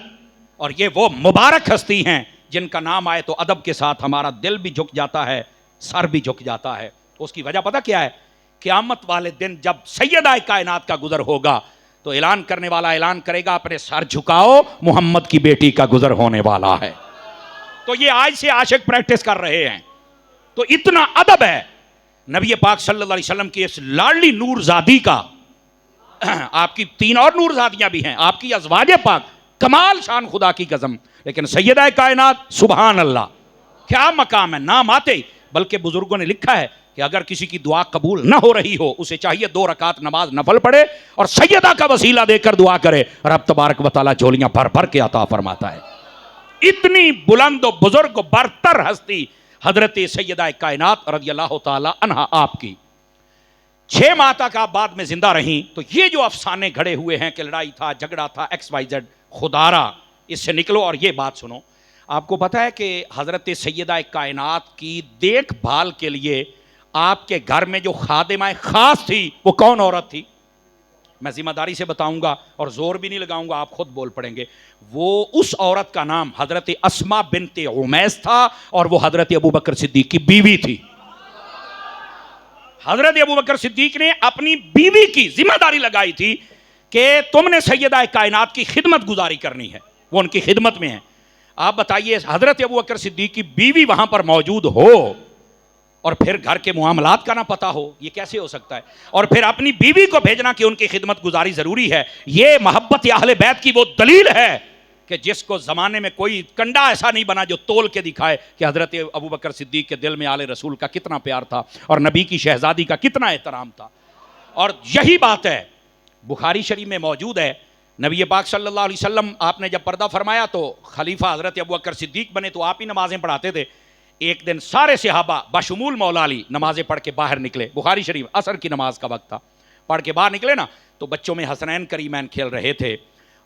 اور یہ وہ مبارک ہستی ہیں جن کا نام آئے تو ادب کے ساتھ ہمارا دل بھی جھک جاتا ہے، سر بھی جھک جاتا ہے. اس کی وجہ پتہ کیا ہے؟ قیامت والے دن جب سیدہ کائنات کا گزر ہوگا تو اعلان کرنے والا اعلان کرے گا اپنے سر جھکاؤ، محمد کی بیٹی کا گزر ہونے والا ہے. تو یہ آج سے عاشق پریکٹس کر رہے ہیں. تو اتنا ادب ہے نبی پاک صلی اللہ علیہ وسلم کی اس لاڈلی نور زادی کا. آپ کی 3 اور نور زادیاں بھی ہیں، آپ کی ازواج پاک کمال شان خدا کی قسم، لیکن سیدہ کائنات سبحان اللہ کیا مقام ہے. نام آتے ہی بلکہ بزرگوں نے لکھا ہے کہ اگر کسی کی دعا قبول نہ ہو رہی ہو اسے چاہیے 2 رکعت نماز نفل پڑھے اور سیدہ کا وسیلہ دے کر دعا کرے، رب تبارک و تعالیٰ جھولیاں بھر بھر کے عطا فرماتا ہے. اتنی بلند و بزرگ و برتر ہستی حضرت سیدہ کائنات رضی اللہ تعالی عنہا آپ کی 6 ماہ تک آپ بعد میں زندہ رہیں. تو یہ جو افسانے گھڑے ہوئے ہیں کہ لڑائی تھا، جھگڑا تھا، XYZ، خدارا، اس سے نکلو. اور یہ بات سنو، آپ کو پتا ہے کہ حضرت سیدہ کائنات کی دیکھ بھال کے لیے آپ کے گھر میں جو خادمہ خاص تھی وہ کون عورت تھی؟ میں ذمہ داری سے بتاؤں گا اور زور بھی نہیں لگاؤں گا، آپ خود بول پڑیں گے. وہ اس عورت کا نام حضرت اسما بنت عمیس تھا اور وہ حضرت ابوبکر صدیق کی بیوی تھی. حضرت ابوبکر صدیق نے اپنی بیوی کی ذمہ داری لگائی تھی کہ تم نے سیدہ کائنات کی خدمت گزاری کرنی ہے، وہ ان کی خدمت میں ہے. آپ بتائیے حضرت ابوبکر صدیق کی بیوی وہاں پر موجود ہو اور پھر گھر کے معاملات کا نہ پتا ہو، یہ کیسے ہو سکتا ہے؟ اور پھر اپنی بیوی کو بھیجنا کہ ان کی خدمت گزاری ضروری ہے. یہ محبت اہل بیت کی وہ دلیل ہے کہ جس کو زمانے میں کوئی کنڈا ایسا نہیں بنا جو تول کے دکھائے کہ حضرت ابوبکر صدیق کے دل میں آل رسول کا کتنا پیار تھا اور نبی کی شہزادی کا کتنا احترام تھا. اور یہی بات ہے بخاری شریف میں موجود ہے. نبی پاک صلی اللہ علیہ وسلم آپ نے جب پردہ فرمایا تو خلیفہ حضرت ابوبکر صدیق بنے تو آپ ہی نمازیں پڑھاتے تھے. ایک دن سارے صحابہ بشمول مولا علی نمازیں پڑھ کے باہر نکلے. بخاری شریف عصر کی نماز کا وقت تھا. پڑھ کے باہر نکلے نا تو بچوں میں حسنین کریمین کھیل رہے تھے.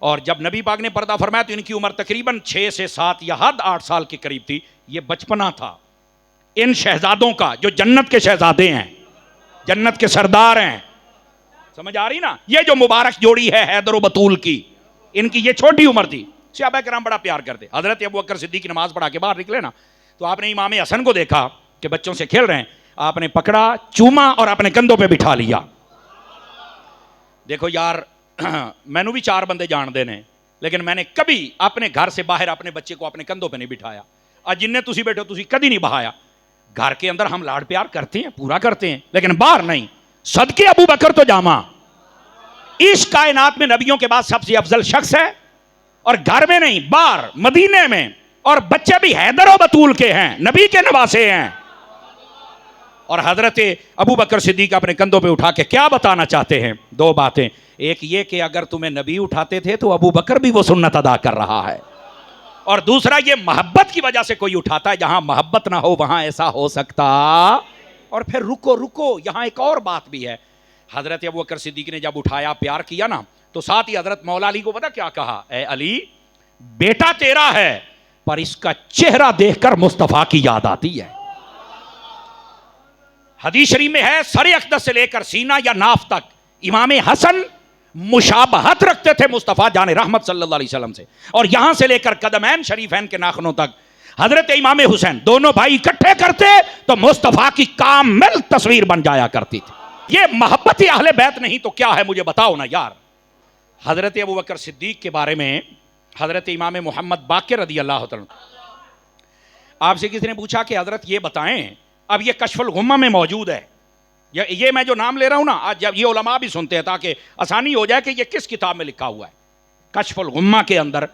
اور جب نبی پاک نے پردہ فرمایا تو ان کی عمر تقریباً 6 سے 7 یا حد 8 سال کے قریب تھی. یہ بچپنا تھا ان شہزادوں کا جو جنت کے شہزادے ہیں، جنت کے سردار ہیں. سمجھ آ رہی نا؟ یہ جو مبارک جوڑی ہے حیدر و بطول کی، ان کی یہ چھوٹی عمر تھی. صحابہ کرام بڑا پیار کرتے. حضرت ابوبکر صدیق کی نماز پڑھا کے باہر نکلے نا تو آپ نے امام حسن کو دیکھا کہ بچوں سے کھیل رہے ہیں. آپ نے پکڑا، چوما اور اپنے کندھوں پہ بٹھا لیا. دیکھو یار میں نے بھی 4 بندے جان دینے لیکن میں نے کبھی اپنے گھر سے باہر اپنے بچے کو اپنے کندھوں پہ نہیں بٹھایا. اور جن نے تسی بیٹھو تسی کدی نہیں بہایا. گھر کے اندر ہم لاڈ پیار کرتے ہیں، پورا کرتے ہیں، لیکن باہر نہیں. صدقے ابو بکر تو جامع اس کائنات میں نبیوں کے بعد سب سے افضل شخص ہے. اور گھر میں نہیں، باہر مدینے میں. اور بچے بھی حیدر و بطول کے ہیں، نبی کے نواسے ہیں. اور حضرت ابو بکر صدیق اپنے کندھوں پہ اٹھا کے کیا بتانا چاہتے ہیں؟ 2 باتیں. ایک یہ کہ اگر تمہیں نبی اٹھاتے تھے تو ابو بکر بھی وہ سنت ادا کر رہا ہے. اور دوسرا یہ محبت کی وجہ سے کوئی اٹھاتا ہے، جہاں محبت نہ ہو وہاں ایسا ہو سکتا. اور پھر رکو یہاں ایک اور بات بھی ہے. حضرت ابو بکر صدیق نے جب اٹھایا پیار کیا نا تو ساتھ ہی حضرت مولا علی کو پتا کیا کہا؟ اے علی بیٹا تیرا ہے پر اس کا چہرہ دیکھ کر مصطفیٰ کی یاد آتی ہے. حدیث شریف میں ہے سر اقدس سے لے کر سینہ یا ناف تک امام حسن مشابہت رکھتے تھے مصطفیٰ جان رحمت صلی اللہ علیہ وسلم سے. اور یہاں سے لے کر قدمین شریفین کے ناخنوں تک حضرت امام حسین دونوں بھائی اکٹھے کرتے تو مصطفیٰ کی کامل تصویر بن جایا کرتی تھی. یہ محبت اہل بیت نہیں تو کیا ہے؟ مجھے بتاؤ نا یار. حضرت ابوبکر صدیق کے بارے میں حضرت امام محمد باقر رضی اللہ تعالیٰ آپ سے کسی نے پوچھا کہ حضرت یہ بتائیں، اب یہ کشف الغمہ میں موجود ہے، یہ میں جو نام لے رہا ہوں نا آج جب یہ علماء بھی سنتے ہیں تاکہ آسانی ہو جائے کہ یہ کس کتاب میں لکھا ہوا ہے. کشف الغمہ کے اندر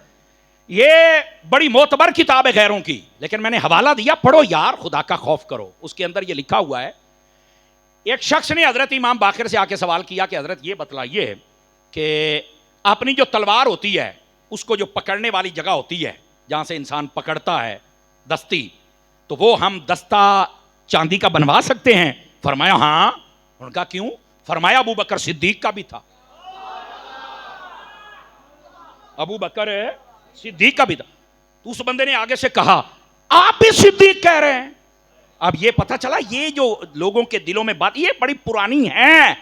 یہ بڑی معتبر کتاب ہے غیروں کی، لیکن میں نے حوالہ دیا، پڑھو یار، خدا کا خوف کرو. اس کے اندر یہ لکھا ہوا ہے. ایک شخص نے حضرت امام باقر سے آ کے سوال کیا کہ حضرت یہ بتلائیے کہ اپنی جو تلوار ہوتی ہے اس کو جو پکڑنے والی جگہ ہوتی ہے جہاں سے انسان پکڑتا ہے دستی، تو وہ ہم دستہ چاندی کا بنوا سکتے ہیں؟ فرمایا ہاں. ان کا کیوں؟ فرمایا ابو بکر صدیق کا بھی تھا. ابو بکر صدیق کا بھی تھا. تو اس بندے نے آگے سے کہا آپ بھی صدیق کہہ رہے ہیں؟ اب یہ پتہ چلا یہ جو لوگوں کے دلوں میں بات یہ بڑی پرانی ہے.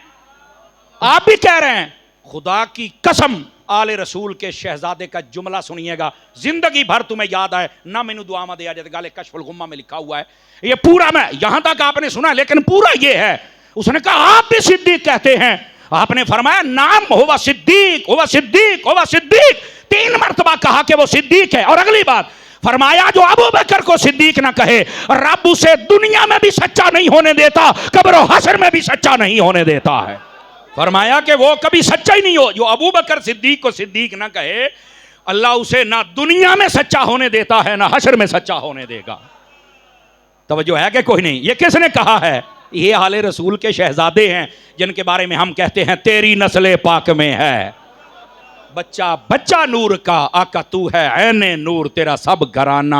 آپ بھی کہہ رہے ہیں. خدا کی قسم آل رسول کے شہزادے کا جملہ سنیے گا, زندگی بھر تمہیں یاد آئے نہ. مینو دعا میں دیا جاتا گالے کشف الغمہ میں لکھا ہوا ہے یہ پورا, میں یہاں تک آپ نے سنا لیکن پورا یہ ہے. اس نے کہا آپ بھی صدیق کہتے ہیں. آپ نے فرمایا نام ہوا صدیق, ہوا صدیق, ہوا صدیق. 3 مرتبہ کہا کہ وہ صدیق ہے. اور اگلی بات فرمایا جو ابو بکر کو صدیق نہ کہے رب اسے دنیا میں بھی سچا نہیں ہونے دیتا, قبر و حشر میں بھی سچا نہیں ہونے دیتا ہے. فرمایا کہ وہ کبھی سچا ہی نہیں ہو. جو ابو بکر صدیق کو صدیق نہ کہے اللہ اسے نہ دنیا میں سچا ہونے دیتا ہے نہ حشر میں سچا ہونے دے گا. توجہ ہے کہ کوئی نہیں؟ یہ کس نے کہا ہے؟ یہ آل رسول کے شہزادے ہیں جن کے بارے میں ہم کہتے ہیں تیری نسل پاک میں ہے بچہ بچہ نور کا, آقا تو ہے عین نور, تیرا سب گھرانہ.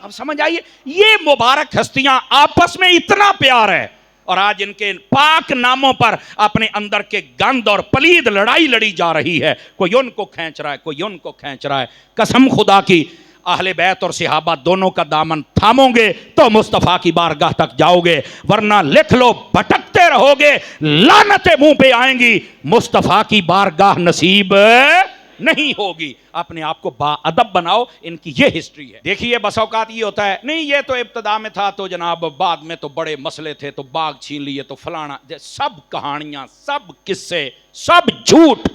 اب سمجھ آئیے یہ مبارک ہستیاں آپس میں اتنا پیار ہے اور آج ان کے پاک ناموں پر اپنے اندر کے گند اور پلید لڑائی لڑی جا رہی ہے. کوئی ان کو کھینچ رہا ہے, کوئی ان کو کھینچ رہا ہے. قسم خدا کی اہل بیت اور صحابہ دونوں کا دامن تھامو گے تو مصطفیٰ کی بارگاہ تک جاؤ گے, ورنہ لکھ لو بھٹکتے رہو گے, لعنتیں منہ پہ آئیں گی, مصطفیٰ کی بارگاہ نصیب نہیں ہوگی. اپنے آپ کو با ادب بناؤ. ان کی یہ ہسٹری ہے. دیکھیے بس اوقات یہ ہوتا ہے نہیں یہ تو ابتدا میں تھا تو جناب بعد میں تو بڑے مسئلے تھے تو باغ چھین لیے تو فلانا. سب کہانیاں, سب قصے, سب جھوٹ.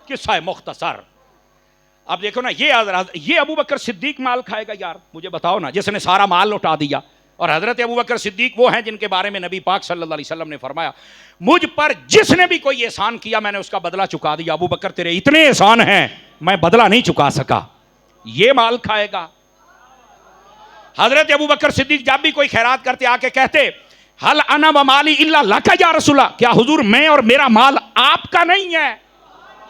قصہ مختصر. اب دیکھو نا یہ ابو بکر صدیق مال کھائے گا یار؟ مجھے بتاؤ نا, جس نے سارا مال لوٹا دیا. اور حضرت ابو بکر صدیق وہ ہیں جن کے بارے میں نبی پاک صلی اللہ علیہ وسلم نے فرمایا مجھ پر جس نے بھی کوئی احسان کیا میں نے اس کا بدلہ چکا دیا. ابو بکر تیرے اتنے احسان ہیں میں بدلہ نہیں چکا سکا. یہ مال کھائے گا؟ حضرت ابو بکر صدیق جب بھی کوئی خیرات کرتے آ کے کہتے حل انا و مالی الا لک یا رسول اللہ, کیا حضور میں اور میرا مال آپ کا نہیں ہے؟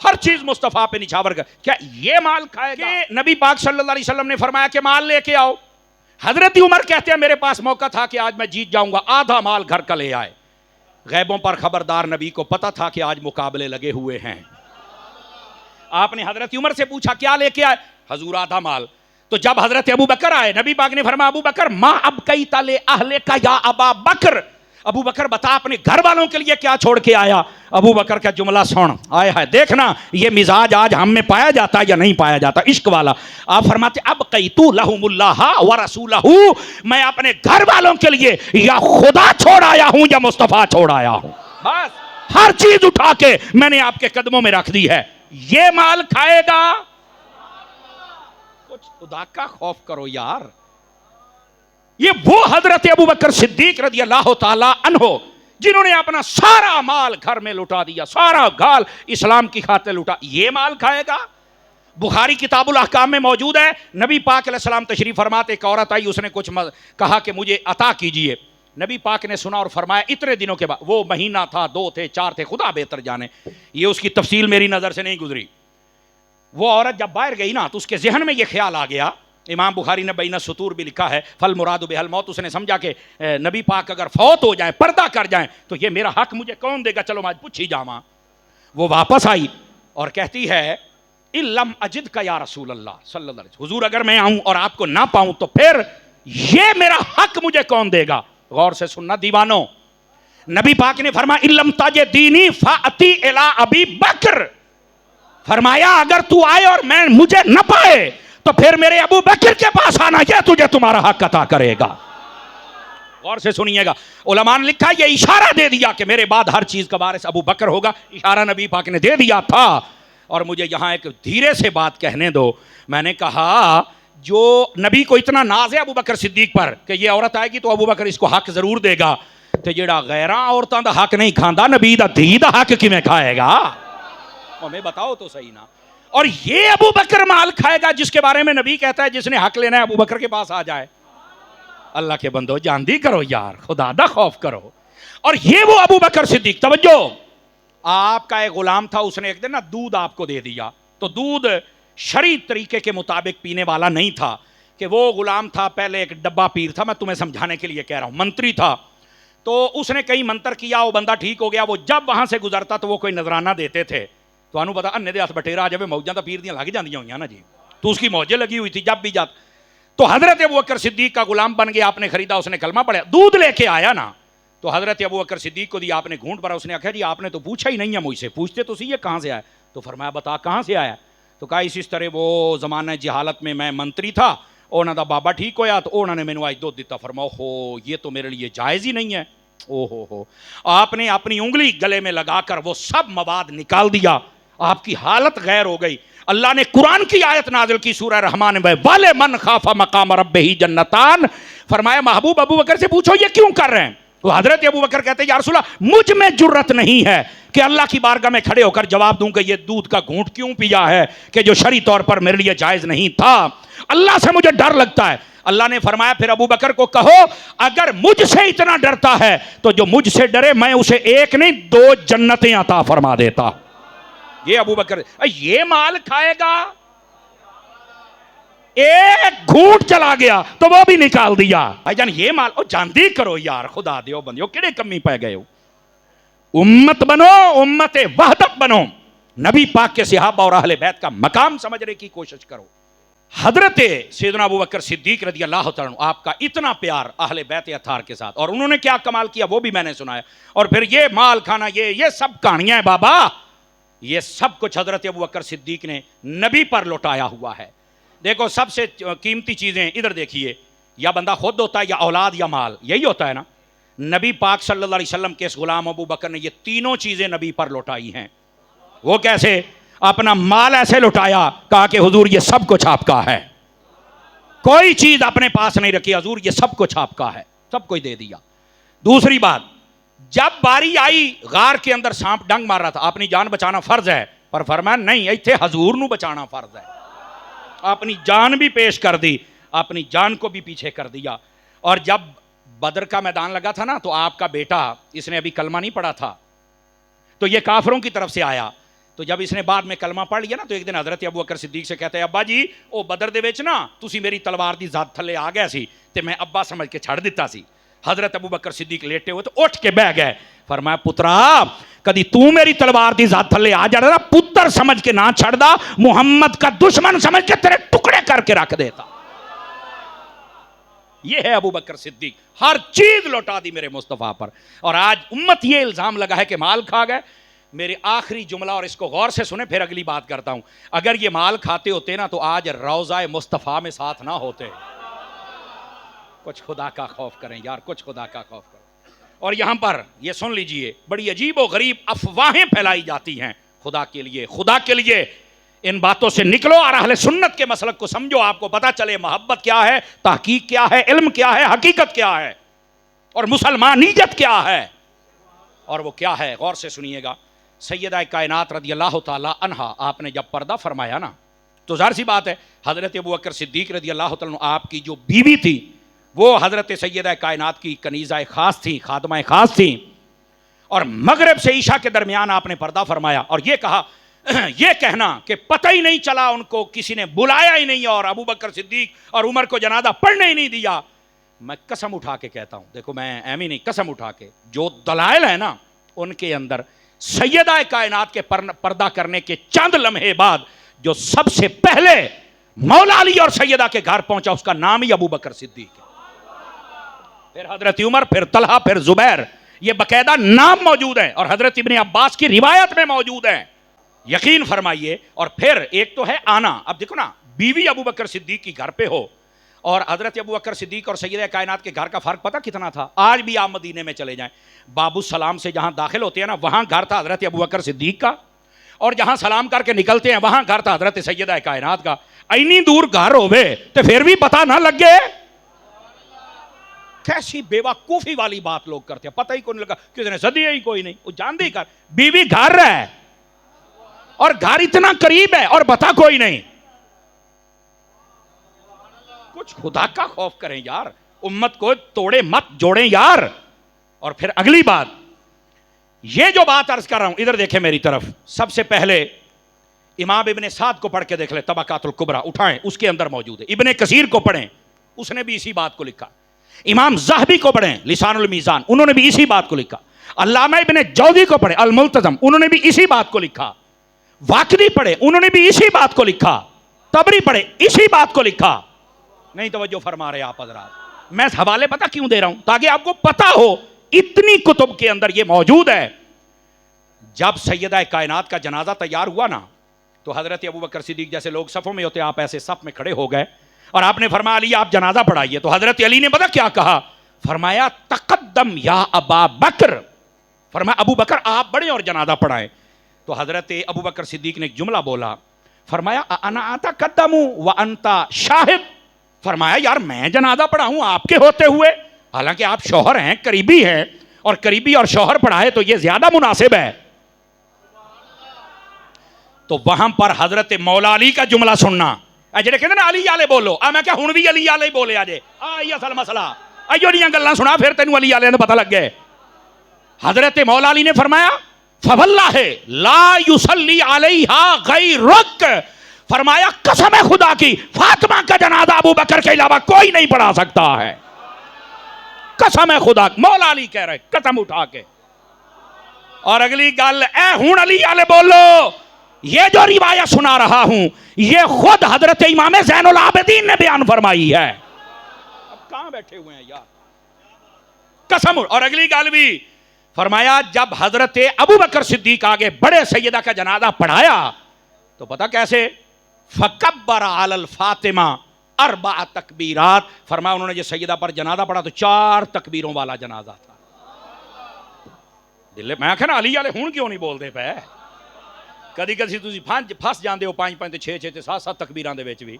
ہر چیز مصطفیٰ پہ نچھاور کر. کیا یہ مال کھائے گا؟ نبی پاک صلی اللہ علیہ وسلم نے فرمایا کہ مال لے کے آؤ. حضرت عمر کہتے ہیں میرے پاس موقع تھا کہ آج میں جیت جاؤں گا, آدھا مال گھر کا لے آئے. غیبوں پر خبردار نبی کو پتا تھا کہ آج مقابلے لگے ہوئے ہیں. آپ نے حضرت عمر سے پوچھا کیا لے کے آئے؟ حضور آدھا مال. تو جب حضرت ابو بکر آئے نبی پاک نے فرمایا ابو بکر ما ابقیت لأہلک یا ابا بکر, ابو بکر بتا اپنے گھر والوں کے لیے کیا چھوڑ کے آیا؟ ابو بکر کا جملہ سن, آیا ہے دیکھنا یہ مزاج آج ہم میں پایا جاتا ہے یا نہیں پایا جاتا, عشق والا. آپ فرماتے ابقیت لہم اللہ ورسولہ, میں اپنے گھر والوں کے لیے یا خدا چھوڑ آیا ہوں یا مصطفیٰ چھوڑ آیا ہوں. بس ہر چیز اٹھا کے میں نے آپ کے قدموں میں رکھ دی ہے. یہ مال کھائے گا؟ کچھ خدا کا خوف کرو یار. یہ وہ حضرت ابو بکر صدیق رضی اللہ تعالی عنہ جنہوں نے اپنا سارا مال گھر میں لٹا دیا, سارا گال اسلام کی خاطر لٹا. یہ مال کھائے گا؟ بخاری کتاب الاحکام میں موجود ہے. نبی پاک علیہ السلام تشریف فرماتے, ایک عورت آئی, اس نے کچھ کہا کہ مجھے عطا کیجئے. نبی پاک نے سنا اور فرمایا اتنے دنوں کے بعد, وہ مہینہ تھا, 2 تھے, 4 تھے, خدا بہتر جانے, یہ اس کی تفصیل میری نظر سے نہیں گزری. وہ عورت جب باہر گئی نا تو اس کے ذہن میں یہ خیال آ گیا, امام بخاری نے بین السطور بھی لکھا ہے فل مراد بہل موت. اس نے سمجھا کہ نبی پاک اگر فوت ہو جائیں, پردہ کر جائیں تو یہ میرا حق مجھے کون دے گا, چلو میں پوچھ ہی جاواں. وہ واپس آئی اور کہتی ہے لم اجد کا یا رسول اللہ صلی اللہ علیہ وسلم, حضور اگر میں آؤں اور آپ کو نہ پاؤں تو پھر یہ میرا حق مجھے کون دے گا؟ غور سے سننا دیوانوں, نبی پاک نے فرمایا لم تجدینی فاتی الی ابی بکر, فرمایا اگر تو آئے اور میں مجھے نہ پائے تو پھر میرے ابو بکر کے پاس آنا, یہ تجھے تمہارا حق عطا کرے گا. غور سے سنیے گا, علماء نے لکھا یہ اشارہ دے دیا کہ میرے بعد ہر چیز کا وارث ابو بکر ہوگا. اشارہ نبی پاک نے دے دیا تھا. اور مجھے یہاں ایک دھیرے سے بات کہنے دو. میں نے کہا جو نبی کو اتنا ناز ہے ابو بکر صدیق پر کہ یہ عورت آئے گی تو ابو بکر اس کو حق ضرور دے گا, تو جیڑا غیراں عورتاں دا حق نہیں کھاندا نبی دا دھی دا حق کیویں کھائے گا؟ ہمیں بتاؤ تو صحیح نا. اور یہ ابو بکر مال کھائے گا جس کے بارے میں نبی کہتا ہے جس نے حق لینا ہے ابو بکر کے پاس آ جائے. اللہ کے بندو جاندی کرو یار, خدا دا خوف کرو. اور یہ وہ ابو بکر صدیق, توجہ, آپ کا ایک غلام تھا, اس نے ایک دن نا دودھ آپ کو دے دیا, تو دودھ شرعی طریقے کے مطابق پینے والا نہیں تھا. کہ وہ غلام تھا پہلے ایک ڈبہ پیر تھا, میں تمہیں سمجھانے کے لیے کہہ رہا ہوں, منتری تھا. تو اس نے کئی منتر کیا, وہ بندہ ٹھیک ہو گیا. وہ جب وہاں سے گزرتا تو وہ کوئی نذرانہ دیتے تھے. تو انہوں پتا انے دے ہاتھ بٹیرا آ جائے موجاں تو پیر دیاں لگ جاندیاں ہوئیاں نا جی, تو اس کی موجیں لگی ہوئی تھی جب بھی جاتا. تو حضرت ابو بکر صدیق کا غلام بن گیا, آپ نے خریدا, اس نے کلمہ پڑھا, دودھ لے کے آیا نا, تو حضرت ابو بکر صدیق کو دیا, آپ نے گھونٹ بھرا, اس نے کہا جی آپ نے تو پوچھا ہی نہیں ہے مجھ سے, پوچھتے تو سی یہ کہاں سے آیا, تو فرمایا بتا کہاں سے آیا, تو کہا اس طرح وہ زمانہ جہالت میں منتری تھا, انہوں دا بابا ٹھیک ہویا تو انہوں نے مینوں آج دودھ دیتا. فرماؤ ہو یہ تو میرے لیے جائز ہی نہیں ہے. او ہو آپ نے اپنی انگلی گلے میں لگا کر وہ سب مواد نکال دیا, آپ کی حالت غیر ہو گئی. اللہ نے قرآن کی آیت نازل کی سورہ رحمان میں, والے من خاف مقام ربہ جنتان, فرمایا محبوب ابو بکر سے پوچھو یہ کیوں کر رہے ہیں. تو حضرت ابو بکر کہتے ہیں یا رسول اللہ مجھ میں جرت نہیں ہے کہ اللہ کی بارگاہ میں کھڑے ہو کر جواب دوں کہ یہ دودھ کا گھونٹ کیوں پیا ہے کہ جو شرعی طور پر میرے لیے جائز نہیں تھا, اللہ سے مجھے ڈر لگتا ہے. اللہ نے فرمایا پھر ابو بکر کو کہو اگر مجھ سے اتنا ڈرتا ہے تو جو مجھ سے ڈرے میں اسے ایک نہیں 2 جنتیں عطا فرما دیتا. یہ ابو بکر یہ مال کھائے گا, ایک گھونٹ چلا گیا تو وہ بھی نکال دیا. بھائی جان یہ مال جاندی کرو یار, خدا دیو بندیو کیڑے کمی پہ گئے ہو, امت بنو, امت وحدت بنو, نبی پاک کے صحابہ اور اہل بیت کا مقام سمجھنے کی کوشش کرو. حضرت سیدنا ابو بکر صدیق رضی اللہ تعالیٰ عنہ, آپ کا اتنا پیار اہل بیت اطہار کے ساتھ, اور انہوں نے کیا کمال کیا وہ بھی میں نے سنایا. اور پھر یہ مال کھانا یہ سب کہانیاں ہیں بابا, یہ سب کچھ حضرت ابو بکر صدیق نے نبی پر لوٹایا ہوا ہے. دیکھو سب سے قیمتی چیزیں ادھر دیکھیے, یا بندہ خود ہوتا ہے یا اولاد یا مال, یہی ہوتا ہے نا. نبی پاک صلی اللہ علیہ وسلم کے اس غلام ابو بکر نے یہ تینوں چیزیں نبی پر لوٹائی ہیں. وہ کیسے؟ اپنا مال ایسے لوٹایا, کہا کہ حضور یہ سب کچھ آپ کا ہے, کوئی چیز اپنے پاس نہیں رکھی, حضور یہ سب کچھ آپ کا ہے, سب کچھ دے دیا. دوسری بات, جب باری آئی غار کے اندر سانپ ڈنگ مار رہا تھا, اپنی جان بچانا فرض ہے, پر فرمایا نہیں ایتھے حضور نو بچانا فرض ہے. اپنی جان بھی پیش کر دی, اپنی جان کو بھی پیچھے کر دیا. اور جب بدر کا میدان لگا تھا نا, تو آپ کا بیٹا, اس نے ابھی کلمہ نہیں پڑھا تھا, تو یہ کافروں کی طرف سے آیا. تو جب اس نے بعد میں کلمہ پڑھ لیا نا, تو ایک دن حضرت ابو بکر صدیق سے کہتے ہیں ابا جی او بدر دے وچ نا تسی میری تلوار دی ذات تھلے آ گئے سی تے میں ابا سمجھ کے چھڑ دیتا سی. حضرت ابو بکر صدیق لیٹے ہوئے تو اٹھ کے بہ گئے. فرمایا پترا کدی تو میری تلوار دی ذات تھلے آ جڑا نا, پتر سمجھ کے نہ چھڑ دا, محمد کا دشمن سمجھ کے تیرے ٹکڑے کر کے رکھ دیتا. یہ ہے ابو بکر صدیق, ہر چیز لوٹا دی میرے مصطفیٰ پر. اور آج امت یہ الزام لگا ہے کہ مال کھا گئے. میرے آخری جملہ, اور اس کو غور سے سنیں پھر اگلی بات کرتا ہوں, اگر یہ مال کھاتے ہوتے نا تو آج روضہ مصطفیٰ میں ساتھ نہ ہوتے. کچھ خدا کا خوف کریں یار, کچھ خدا کا خوف کریں. اور یہاں پر یہ سن لیجئے, بڑی عجیب و غریب افواہیں پھیلائی جاتی ہیں. خدا کے لیے, خدا کے لیے ان باتوں سے نکلو اور اہل سنت کے مسلک کو سمجھو, آپ کو پتا چلے محبت کیا ہے, تحقیق کیا ہے, علم کیا ہے, حقیقت کیا ہے, اور مسلمانیت کیا ہے. اور وہ کیا ہے غور سے سنیے گا. سیدہ کائنات رضی اللہ تعالی عنہا, آپ نے جب پردہ فرمایا نا, تو ظاہر سی بات ہے حضرت ابو بکر صدیق رضی اللہ تعالی عنہ آپ کی جو بیوی تھی وہ حضرت سیدہ کائنات کی کنیزہ خاص تھی, خادمہ خاص تھی. اور مغرب سے عشاء کے درمیان آپ نے پردہ فرمایا اور یہ کہا, یہ کہنا کہ پتہ ہی نہیں چلا ان کو, کسی نے بلایا ہی نہیں اور ابو بکر صدیق اور عمر کو جنازہ پڑھنے ہی نہیں دیا. میں قسم اٹھا کے کہتا ہوں, دیکھو میں ایم ہی نہیں, قسم اٹھا کے, جو دلائل ہیں نا ان کے اندر سیدہ کائنات کے پردہ کرنے کے چند لمحے بعد جو سب سے پہلے مولا علی اور سیدہ کے گھر پہنچا اس کا نام ہی ابو بکر صدیق ہے. پھر حضرت عمر, پھر طلحہ, پھر زبیر, یہ باقاعدہ نام موجود ہیں, اور حضرت ابن عباس کی روایت میں موجود ہیں. یقین فرمائیے. اور پھر ایک تو ہے آنا, اب دیکھو نا بیوی ابو بکر صدیق کی گھر پہ ہو, اور حضرت ابو بکر صدیق اور سیدہ کائنات کے گھر کا فرق پتہ کتنا تھا. آج بھی آپ مدینے میں چلے جائیں, باب السلام سے جہاں داخل ہوتے ہیں نا وہاں گھر تھا حضرت ابو بکر صدیق کا, اور جہاں سلام کر کے نکلتے ہیں وہاں گھر تھا حضرت سیدہ کائنات کا. اینی دور گھر ہوئے تو پھر بھی پتہ نہ لگے. کیسی بیوقوفی والی بات لوگ کرتے ہیں, پتہ ہی کوئی نہیں لگا, کسی نے سدیا ہی کوئی نہیں, وہ جان دے کر بیوی گھر ہے اور گھر اتنا قریب ہے اور بتا کوئی نہیں. کچھ خدا کا خوف کریں یار, امت کو توڑے مت جوڑیں یار. اور پھر اگلی بات, یہ جو بات عرض کر رہا ہوں ادھر دیکھیں میری طرف. سب سے پہلے امام ابن سعد کو پڑھ کے دیکھ لیں, طبقات الکبریٰ اٹھائیں, اس کے اندر موجود ہے. ابن کثیر کو پڑھیں, اس نے بھی اسی بات کو لکھا. امام زاہبی کو پڑھیں, لسان المیزان, انہوں نے بھی اسی بات کو لکھا. علامہ ابن جوزی کو پڑھیں, الملتزم, انہوں نے بھی اسی بات کو لکھا. واقدی پڑھیں, انہوں نے بھی اسی بات کو لکھا. تبری پڑھیں, اسی بات کو لکھا. نہیں توجہ فرما رہے آپ حضرات. میں حوالے پتہ کیوں دے رہا ہوں؟ تاکہ آپ کو پتہ ہو اتنی کتب کے اندر یہ موجود ہے. جب سیدہ کائنات کا جنازہ تیار ہوا نا تو حضرت ابوبکر صدیق جیسے لوگ صفوں میں ہوتے آپ ایسے صف میں کھڑے ہو گئے اور آپ نے فرمایا علی آپ جنازہ پڑھائیے. تو حضرت علی نے پتہ کیا کہا؟ فرمایا تقدم یا ابا بکر. فرمایا ابو بکر آپ بڑھیں اور جنازہ پڑھائیں. تو حضرت ابوبکر صدیق نے ایک جملہ بولا, فرمایا انا اتقدم وانت شاہد. فرمایا یار میں جنازہ پڑھاؤں آپ کے ہوتے ہوئے, حالانکہ آپ شوہر ہیں, قریبی ہیں, اور قریبی اور شوہر پڑھائے تو یہ زیادہ مناسب ہے. تو وہاں پر حضرت مولا علی کا جملہ سننا, جڑے کہتے نا علی والے بولو, میں کیا ہن بھی علی والے بولے آجے, یہ اصل مسئلہ ایو نہیں گلاں سنا پھر تینوں علی والے نے پتہ لگ گئے. حضرت مولا علی نے فرمایا فواللہ لا یصلی علیہا غیرک. فرمایا قسم خدا کی فاطمہ کا جنازہ ابو بکر کے علاوہ کوئی نہیں پڑھا سکتا ہے. قسم خدا, مولا علی کہہ رہے قسم اٹھا کے. اور اگلی گل اے ہن علی والے بولو, یہ جو روایت سنا رہا ہوں یہ خود حضرت امام زین العابدین نے بیان فرمائی ہے. اب کہاں بیٹھے ہوئے ہیں یار, قسم. اور اگلی گل بھی فرمایا جب حضرت ابو بکر صدیق آگے بڑے سیدہ کا جنازہ پڑھایا تو پتہ کیسے؟ فکبر علی الفاطمہ اربع تکبیرات. فرمایا انہوں نے جو سیدہ پر جنازہ پڑھا تو 4 تکبیروں والا جنازہ تھا. دل میں آخیا نا علی والے ہون کیوں نہیں بولتے پے؟ کدی کدی تسی پھس جاندے ہو 5 5 6 6 7 7 تکبیراں دے وچ بھی.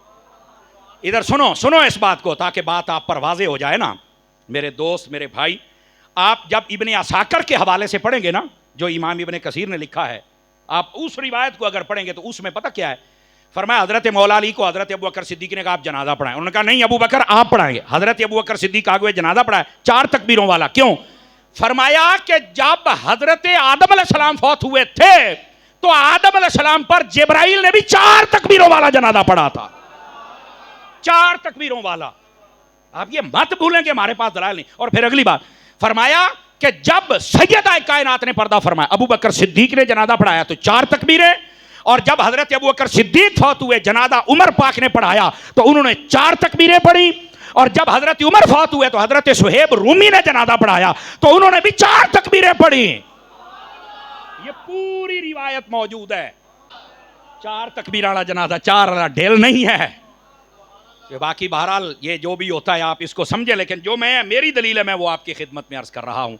ادھر سنو اس بات کو تاکہ بات آپ پر واضح ہو جائے نا میرے دوست میرے بھائی. آپ جب ابن عساکر کے حوالے سے پڑھیں گے نا جو امام ابن کثیر نے لکھا ہے, آپ اس روایت کو اگر پڑھیں گے تو اس میں پتہ کیا ہے؟ فرمایا حضرت مولا علی کو حضرت ابوبکر صدیق نے کہا آپ جنازہ پڑھائیں. انہوں نے کہا نہیں ابو بکر آپ پڑھائیں گے. حضرت ابوبکر صدیق آگے جنازہ پڑھائے 4 تکبیروں والا. کیوں؟ فرمایا کہ جب حضرت آدم علیہ السلام فوت ہوئے تھے تو آدم علیہ السلام پر جبرائیل نے بھی 4 تکبیروں والا جنازہ پڑھا تھا. 4 تکبیروں والا. آپ یہ مت بھولیں کہ ہمارے پاس دلائل نہیں. اور پھر اگلی بات فرمایا کہ جب سیدہ کائنات نے پردہ فرمایا, ابو بکر صدیق نے جنازہ پڑھایا تو 4 تکبیریں, اور جب حضرت ابو بکر صدیق فوت ہوئے جنازہ عمر پاک نے پڑھایا تو انہوں نے 4 تکبیریں پڑھی, اور جب حضرت عمر فوت ہوئے تو حضرت صہیب رومی نے جنازہ پڑھایا تو انہوں نے بھی 4 تکبیریں پڑھی. یہ پوری روایت موجود ہے. 4 تکبیر والا جنازہ 4 والا ڈھیل نہیں ہے. باقی بہرحال یہ جو بھی ہوتا ہے آپ اس کو سمجھے, لیکن جو میری دلیل ہے میں وہ آپ کی خدمت میں عرض کر رہا ہوں.